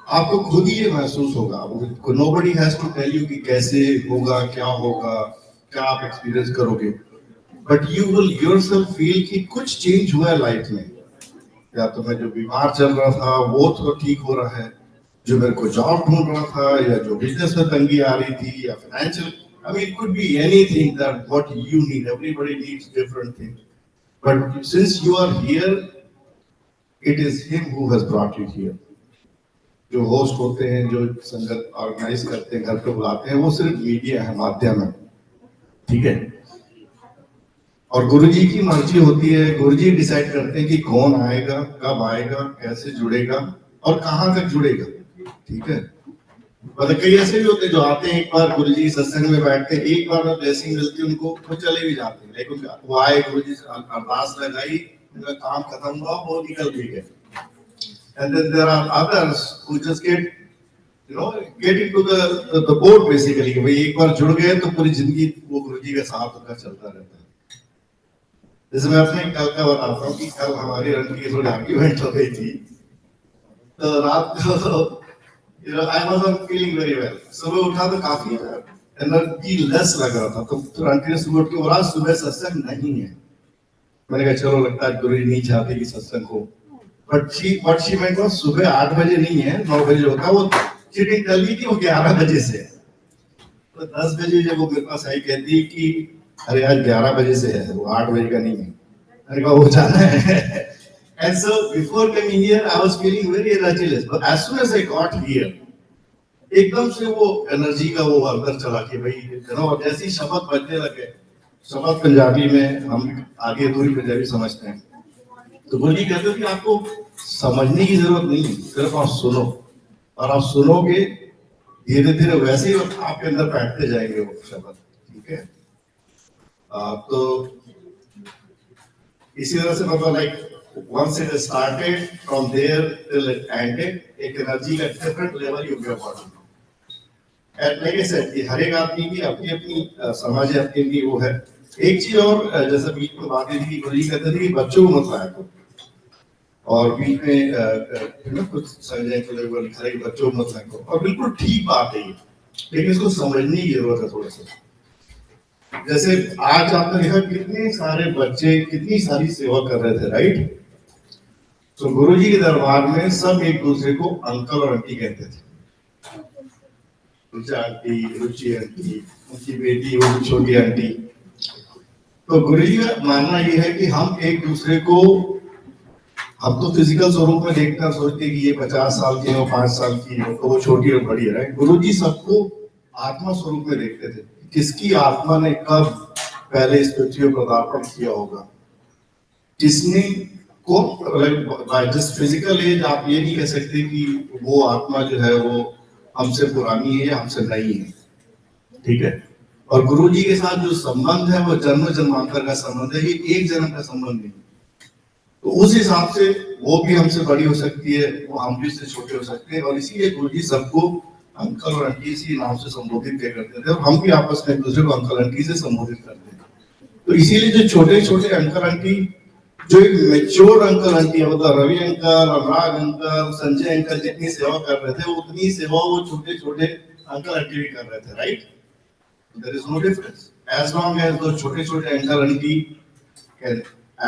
आपको खुद ही ये महसूस होगा, nobody has to tell you कि कैसे होगा, क्या होगा, क्या आप एक्सपीरियंस करोगे, but you will yourself feel कि कुछ चेंज हुआ है लाइफ में। या तो मैं जो बीमार चल रहा था वो तो ठीक हो रहा है, जो मेरे को जॉब ढूंढ रहा था, या जो बिजनेस में तंगी आ रही थी, या financial, I mean it could be anything that what you need. Everybody needs different things, but since you are here, it is him who has brought you here. जो होस्ट होते हैं, जो संगत ऑर्गेनाइज करते हैं, घर पे बुलाते हैं, वो सिर्फ मीडिया है, माध्यम है, ठीक है। और गुरुजी की मर्जी होती है, गुरुजी डिसाइड करते हैं कि कौन आएगा, कब आएगा, कैसे जुड़ेगा और कहाँ तक जुड़ेगा, ठीक है। मतलब कई ऐसे भी होते हैं जो आते हैं, एक बार गुरुजी सत्संग में बैठते हैं, एक बार ब्लेसिंग मिलती है उनको, वो चले भी जाते हैं। लेकिन वो आए, गुरुजी से अरदास लगाई, उनका काम खत्म हुआ, वो निकल भी गए। And then there are others who just get into the boat basically, कि भाई एक बार जुड़ गए तो पूरी जिंदगी वो गुरुजी के साथ उनका चलता रहता है। जैसे मैं अपने कल का बताता हूँ कि कल हमारी रन की थोड़ी आर्ग्यूमेंट हो गई थी, तो रात को I wasn't feeling very well. सुबह उठा तो काफी एनर्जी लेस लग रहा था, तो आंटी ने सुबह उठ के बोला सुबह सत्संग नहीं है। मैंने कहा चलो लगता है गुरु जी नहीं चाहते कि सत्संग हो, बट शी मेंट वाज सुबह 8 बजे नहीं है, 9 बजे होता है। वो शी डिडंट टेल मी कि वो 11 बजे से है। तो 10 बजे जब वो मेरे पास आई कहती कि अरे आज 11 बजे से है, वो 8 बजे का नहीं है। मैंने कहा वो जाना है And so before coming here, I was feeling very energyless. But as soon as I got here, एकदम से वो एनर्जी का वो अंदर चला कि भाई और जैसे ही शब्द बजने लगे, शब्द पंजाबी में हम आगे थोड़ी पंजाबी समझते हैं, तो गुरु जी कहते हैं कि आपको समझने की जरूरत नहीं है, सिर्फ आप सुनो, और आप सुनोगे धीरे धीरे वैसे ही आपके अंदर बैठते जाएंगे वो शब्द, ठीक है। तो इसी तरह से मतलब like once it is started from there till it ended, एक एनर्जी का डिफरेंट लेवल ही हो गया बॉडी में। एंड लाइक आई सेड कि हर एक आदमी की अपनी अपनी समझ है, अपनी अपनी वो है। एक चीज और जैसे बीच में बातें थी, गुरु जी कहते थे कि बच्चों को मत लाया करो, और बीच में कुछ संजय को लिखा है कि बच्चों को मत लाया करो, और बिल्कुल ठीक बात है ये, लेकिन इसको समझने की जरूरत है थोड़ा सा। जैसे आज आपने देखा कितने सारे बच्चे कितनी सारी सेवा कर रहे थे, राइट। तो गुरुजी के दरबार में सब एक दूसरे को अंकल और आंटी कहते थे, रुचि आंटी, रुचि आंटी, उनकी बेटी वो छोटी आंटी। तो गुरुजी का मानना ये है कि हम एक दूसरे को, हम तो फिजिकल स्वरूप में देखते हैं, सोचते हैं कि ये 50 साल की हो, 5 साल की हो, तो वो छोटी और बड़ी है, राइट। गुरुजी सबको आत्मा स्वरूप में देखते थे, किसकी आत्मा ने कब पहले इस पृथ्वी पर पदार्पण किया होगा, किसने को बाय जस्ट फिजिकल एज आप ये नहीं कह सकते कि वो आत्मा जो है वो हमसे पुरानी है या हमसे नई है, ठीक है। और गुरुजी के साथ जो संबंध है वो जन्म जन्मांतर का संबंध है, ये एक जन्म का संबंध नहीं। तो उस हिसाब से वो भी हमसे बड़ी हो सकती है, वो हम भी उससे छोटे हो सकते हैं, और इसीलिए गुरुजी सबको अंकल और आंटी इसी नाम से संबोधित किया करते थे, और हम भी आपस में एक दूसरे को अंकल आंटी से संबोधित करते हैं। तो इसीलिए जो छोटे छोटे अंकल आंटी, जो एक मेच्योर अंकल आंटी, मतलब रवि अंकल, अनुराग अंकल, संजय अंकल जितनी सेवा कर रहे थे, उतनी सेवा वो छोटे छोटे अंकल आंटी भी कर रहे थे, right. There is no difference as long as दो छोटे छोटे uncle aunty can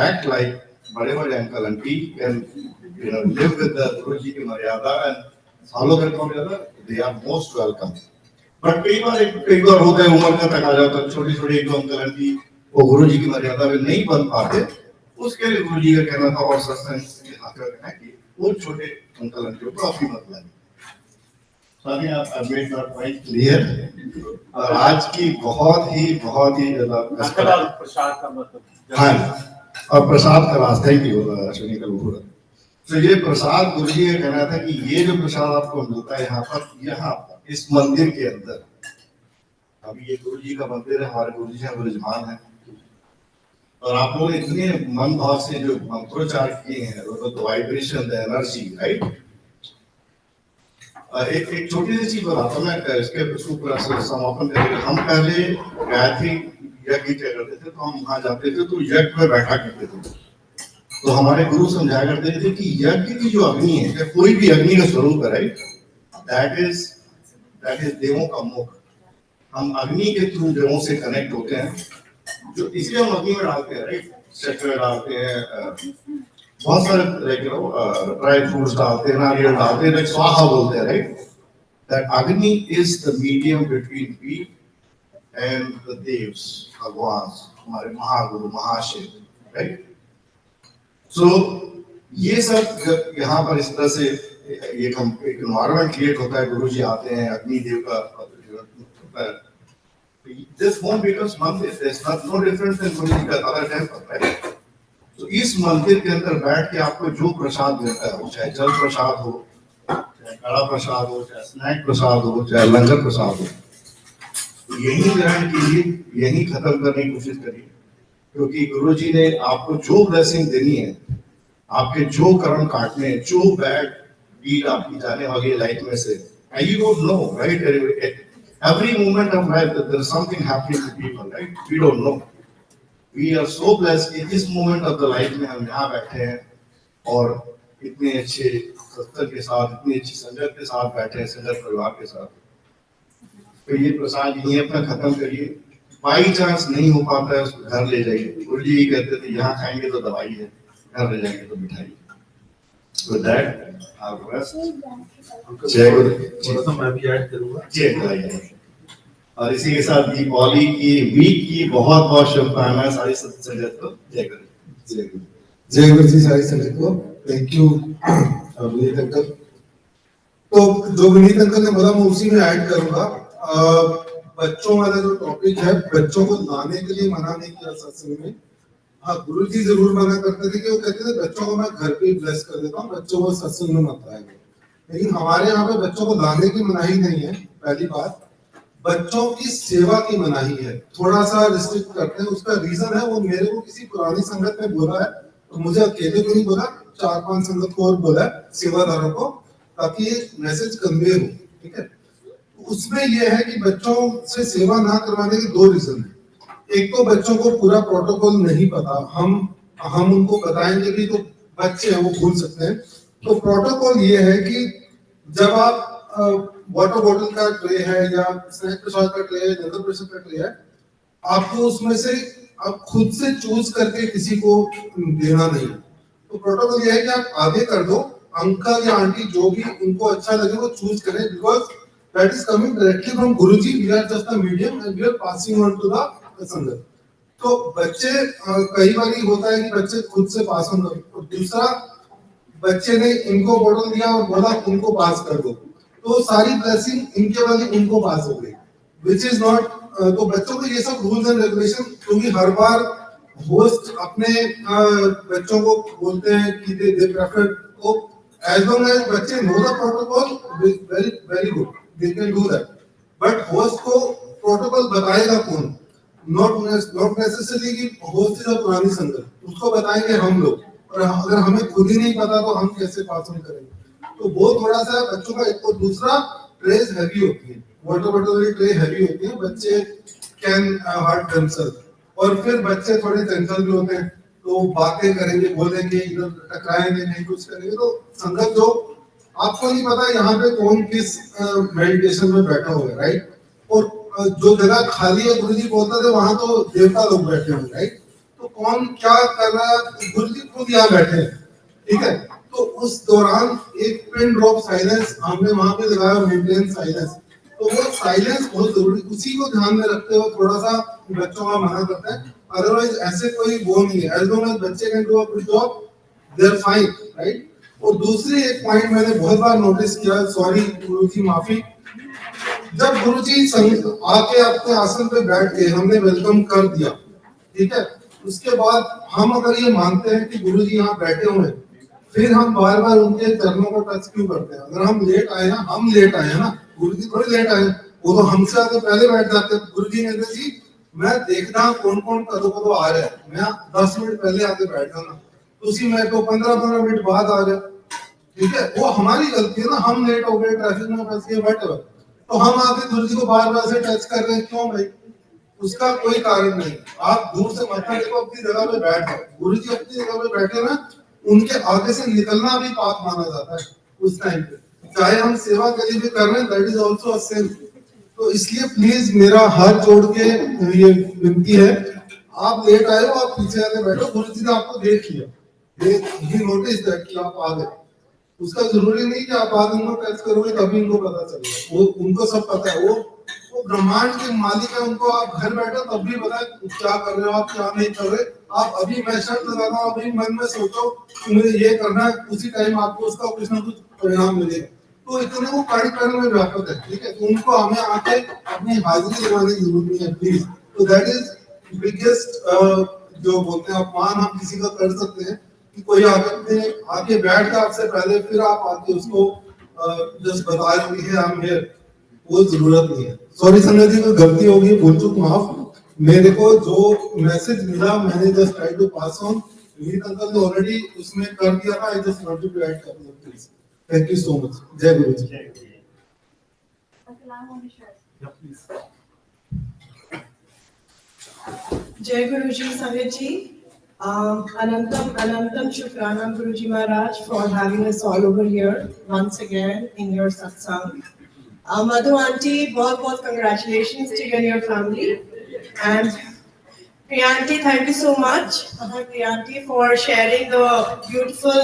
act like बड़े बड़े uncle aunty, can live with the Guruji की मर्यादा एंड फॉलो दैट मर्यादा, they are most welcome. But कई बार होता है उम्र का तक आ जाता है, छोटी छोटी एक दो अंकल आंटी वो गुरुजी की मर्यादा में नहीं बन पाते, उसके लिए गुरुजी का कहना था और सत्संग के हाथ में है कि वो छोटे अंकल आंटी को काफी मत लाइए। सभी आप मेड दैट पॉइंट क्लियर। और आज की बहुत ही प्रसाद का मतलब, हाँ, और प्रसाद का रास्ता ही अश्विनी का बोल। तो ये प्रसाद गुरुजी का कहना था कि ये जो प्रसाद आपको मिलता है यहाँ पर इस मंदिर के अंदर, अभी ये गुरुजी का मंदिर है, हमारे गुरुजी हैं, विराजमान है, और आप लोग इतने मन भाव से जो मंत्रोच्चार किए हैं, तो वाइब्रेशन, द एनर्जी, राइट। एक छोटी सी चीज बताता हूं मैं, इसके ऊपर समापन करेंगे। हम पहले गायत्री यज्ञ क्या करते थे, तो हम वहां जाते थे तो यज्ञ में बैठा करते थे, तो हमारे गुरु समझाया करते थे कि यज्ञ की जो अग्नि है, कोई भी अग्नि का स्वरूप है, राइट, दैट इज देवों का मुख। हम अग्नि के थ्रू देवों से कनेक्ट होते हैं, जो इसलिए हम अग्नि में डालते हैं, राइट, शक्कर डालते हैं, बहुत सारे ड्राई फ्रूट्स डालते हैं, नारियल डालते हैं, स्वाहा बोलते हैं, right. That Agni is the medium between we and the देव्स, भगवान, हमारे महागुरु महाशिव, राइट। सो ये सब यहाँ पर इस तरह से एक एनवायरनमेंट क्रिएट होता है, गुरु जी आते हैं, अग्नि देव का this one becomes मंदिर, there's no difference than गुरु जी का other temple, right? तो इस मंदिर के अंदर बैठ के आपको जो प्रसाद मिलता है, चाहे जल प्रसाद हो, चाहे कड़ा प्रसाद हो, चाहे स्नैक प्रसाद हो, चाहे लंगर प्रसाद हो, तो यही ग्रहण कीजिए, यही खत्म करने की कोशिश करिए, क्योंकि गुरु जी ने आपको जो ब्लेसिंग देनी है, आपके जो कर्म काटने हैं, जो बैड डीड आपकी जाने वाली है लाइफ में से, you don't know, right? Every moment of life there is something happening to people, right? We don't know. We are so blessed कि इस moment of the life में हम यहाँ बैठे हैं और इतने अच्छे सत्संग के साथ, इतनी अच्छी संगत के साथ बैठे हैं, संगत परिवार के साथ। तो ये प्रसाद यहीं अपना खत्म करिए, बाई चांस नहीं हो पाता है उसको घर ले जाइए। गुरु जी कहते थे यहाँ खाएंगे तो दवाई है, घर ले जाएंगे तो मिठाई। With that, I'll rest. जय गुरु। थोड़ा सा मैं भी ऐड करूँगा। जय गुरु। और इसी के साथ दीपावली की वीक की बहुत बहुत शुभकामनाएं सारी संगत को। जय गुरु। जय गुरु। जय गुरु जी सारी संगत को थैंक यू विनीत अंकल। तो जो विनीत अंकल ने बोला मैं उसी में ऐड करूंगा। बच्चों वाला जो टॉपिक है, बच्चों को लाने के लिए मना नहीं किया सत्संग में। हाँ, गुरु जी जरूर मना करते थे कि वो कहते थे बच्चों को मैं घर पे ब्लेस कर देता हूँ, बच्चों को सत्संग में मत लाएंगे। लेकिन हमारे यहाँ पे बच्चों को लाने की मनाही नहीं है। पहली बात, बच्चों की सेवा की मनाही है, थोड़ा सा रिस्ट्रिक्ट करते हैं। उसका रीजन है, वो मेरे को किसी पुरानी संगत में बोला है, तो मुझे अकेले को नहीं बोला, 4-5 संगत को और बोला है, सेवादारों को, ताकि ये मैसेज कन्वे हो। ठीक है, उसमें यह है कि बच्चों से सेवा ना करवाने के 2 रीजन है। एक तो बच्चों को पूरा प्रोटोकॉल नहीं पता, हम उनको बताएंगे भी तो बच्चे हैं, वो भूल सकते हैं। तो प्रोटोकॉल ये है कि जब आप वाटर बॉटल का ट्रे है या स्नैक प्रसाद का ट्रे है, जनरल प्रेशर का ट्रे है, आपको उसमें से आप खुद से चूज करके किसी को देना नहीं। तो प्रोटोकॉल ये है कि आप आगे कर दो, अंकल या आंटी जो भी उनको अच्छा लगे वो चूज करें, because that is coming directly from Guruji. We are just a medium and we are passing on to the sangat. तो बच्चे कई बार होता है कि बच्चे खुद से पास ऑन कर, दूसरा बच्चे ने इनको बॉटल दिया और बोला उनको पास कर दो, तो सारी ब्लेसिंग इनके वाली उनको पास हो गई, विच इज नॉट। तो बच्चों को ये सब रूल्स एंड रेगुलेशन, क्योंकि हर बार होस्ट अपने बच्चों को बोलते हैं कि दे प्रेफर, तो एज लॉन्ग एज बच्चे know the protocol very very good, they can do that. But host को प्रोटोकॉल बताएगा कौन? नॉट नेसेसरली कि होस्ट इज अ पुरानी संगत, उसको बताएंगे हम लोग, और अगर हमें खुद ही नहीं पता तो हम कैसे पास ऑन करेंगे? तो वो थोड़ा सा बच्चों का। एक और दूसरा, ट्रेस हैवी होती है, वाटर बॉटल वाली ट्रे हैवी होती है, बच्चे कैन हर्ट देमसेल्फ। और फिर बच्चे थोड़े चंचल भी होते हैं, तो बातें करेंगे, बोलेंगे, इधर टकराएंगे, नहीं कुछ करेंगे। तो संगत जो आपको नहीं पता यहाँ पे कौन किस मेडिटेशन में बैठा हुआ है, राइट? और जो जगह खाली है, गुरुजी बोलते थे वहां तो देवता लोग बैठे हुए, राइट? तो कौन क्या कर रहा है, गुरुजी खुद यहाँ बैठे हैं, ठीक है? तो उस दौरान एक पिन ड्रॉप साइलेंस हमने वहां पे लगाया, मेंटेन साइलेंस। तो वो साइलेंस बहुत जरूरी, उसी को ध्यान में रखते हुए थोड़ा सा बच्चों का मना करते हैं। अदरवाइज ऐसे कोई वो नहीं है, एज लॉन्ग एज बच्चे can do a good job, they are fine, right? और दूसरी एक पॉइंट मैंने बहुत बार नोटिस किया, सॉरी गुरुजी माफी, जब गुरुजी आके अपने आसन पे बैठ के हमने वेलकम कर दिया, ठीक है, उसके बाद हम अगर ये मानते हैं कि गुरुजी यहाँ बैठे हुए हैं, फिर हम बार बार उनके चरणों को टच क्यों करते हैं? अगर हम लेट आए ना, हम लेट आए ना, गुरुजी थोड़ी लेट आए, वो तो हमसे आगे पहले बैठ जाते हैं। गुरुजी कहते जी मैं देखता हूँ कौन कौन कदों कदों आ रहा है, मैं 10 मिनट पहले आके बैठ जाना, उसी में तो 15-15 मिनट बाद आ गया, ठीक है? वो हमारी गलती है ना, हम लेट हो गए, ट्रैफिक में फंस गए, व्हाटएवर, तो हम आके गुरुजी को बार बार से टच कर रहे हैं, क्यों भाई? उसका कोई कारण नहीं। आप दूर से मत्था टेको, अपनी जगह पे बैठ जाओ, गुरुजी अपनी जगह पे बैठे ना, उनके आगे से निकलना भी पाप माना जाता है उस टाइम पे, चाहे हम सेवा के लिए भी कर रहे हैं, दैट इज आल्सो अ सिन। तो इसलिए प्लीज मेरा हाथ जोड़ के ये विनती है, आप लेट आए हो, आप पीछे आके बैठो, गुरुजी ने आपको देख लिया, ही नोटिस दैट कि आप आ गए। उसका जरूरी नहीं कि आप आगे उनको टच करोगे तभी उनको पता चलेगा, वो उनको सब पता है, वो ब्रह्मांड के मालिक है, उनको आप घर बैठो तब भी पता है क्या कर रहे हो आप, क्या नहीं कर रहे। आप अभी मैं शर्त लगाता हूँ, अभी मन में सोचो कि मुझे ये करना है, उसी टाइम आपको उसका कुछ ना कुछ परिणाम मिलेगा। तो इतने वो कड़ी कड़ी में व्यापक है, ठीक है? तो उनको हमें आके अपनी हाजिरी लगाने की जरूरत नहीं है, प्लीज। तो दैट इज बिगेस्ट जो बोलते हैं अपमान हम किसी का कर सकते हैं, कि कोई आके बैठ के आपसे पहले फिर आप आके उसको जस्ट बता रहे हो कि आई एम हियर, वो जरूरत नहीं है। सॉरी संगत जी, कोई गलती होगी, भूल चूक माफ। मेरे को जो मैसेज मिला मैंने just try to pass on, Vineet uncle ने ऑलरेडी उसमें कर दिया था, I just want to add couple of things. Thank you so much. Jai Guru जी। जय गुरु जी संगत जी। Anantam Anantam Shukranam Guruji Maharaj for having us all over here once again in your satsang. Madhu auntie, बहुत congratulations to you and your family. And Priya auntie, thank you so much, Priya auntie, for sharing the beautiful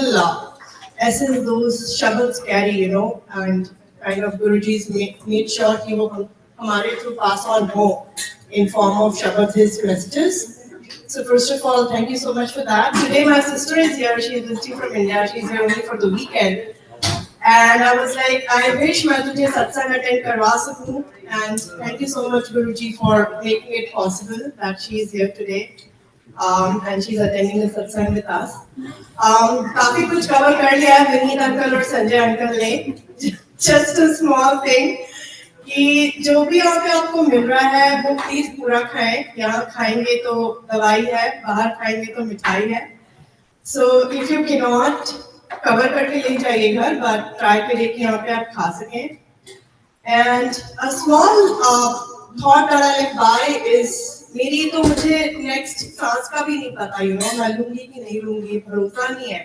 essence those shabads carry, you know, and kind of Guruji's made sure कि वो हमारे through pass on हो in form of shabads, his messages. So first of all, thank you so much for that. Today my sister is here. She is visiting from India. She's here only for the weekend. And I was like, I wish मैं तुझे सत्संग attend करवा सकूं. And thank you so much, Guruji, for making it possible that she is here today. And she's attending the satsang with us. काफी कुछ cover कर लिया है विनीत अंकल और संजय अंकल ने. Just a small thing कि जो भी यहाँ पे आपको मिल रहा है वो प्लीज पूरा खाएं. यहाँ खाएंगे तो दवाई है, बाहर खाएंगे तो मिठाई है. So if you cannot cover करके ले जाइए घर, but try करिए कि यहाँ पे आप खा सकें. And a small thought that I live by is मेरी तो मुझे नेक्स्ट सांस का भी नहीं पता, मैं लूंगी कि नहीं लूंगी, भरोसा नहीं है.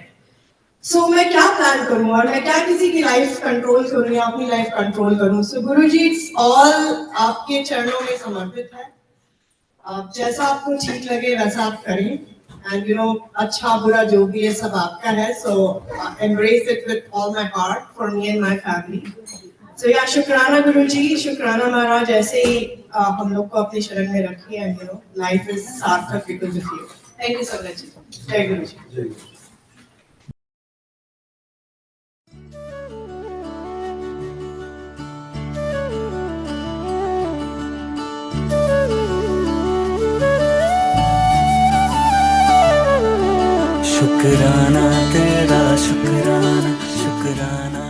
सो मैं क्या प्लान करूं और मैं क्या किसी की लाइफ कंट्रोल करूं या अपनी लाइफ कंट्रोल करूं. सो गुरुजी, इट्स ऑल आपके चरणों में समर्पित है. जैसा आपको ठीक लगे वैसा आप करें. एंड अच्छा बुरा जो भी है सब आपका है. So embrace it with all my heart for me and my family. So yeah, शुक्राना गुरुजी, शुक्राना महाराज, ऐसे ही हम लोग को अपनी शरण में रखिए. एंड लाइफ इज सार्थक because of you. Thank you so much. जय गुरुजी. शुक्राना तेरा, शुक्राना शुक्राना.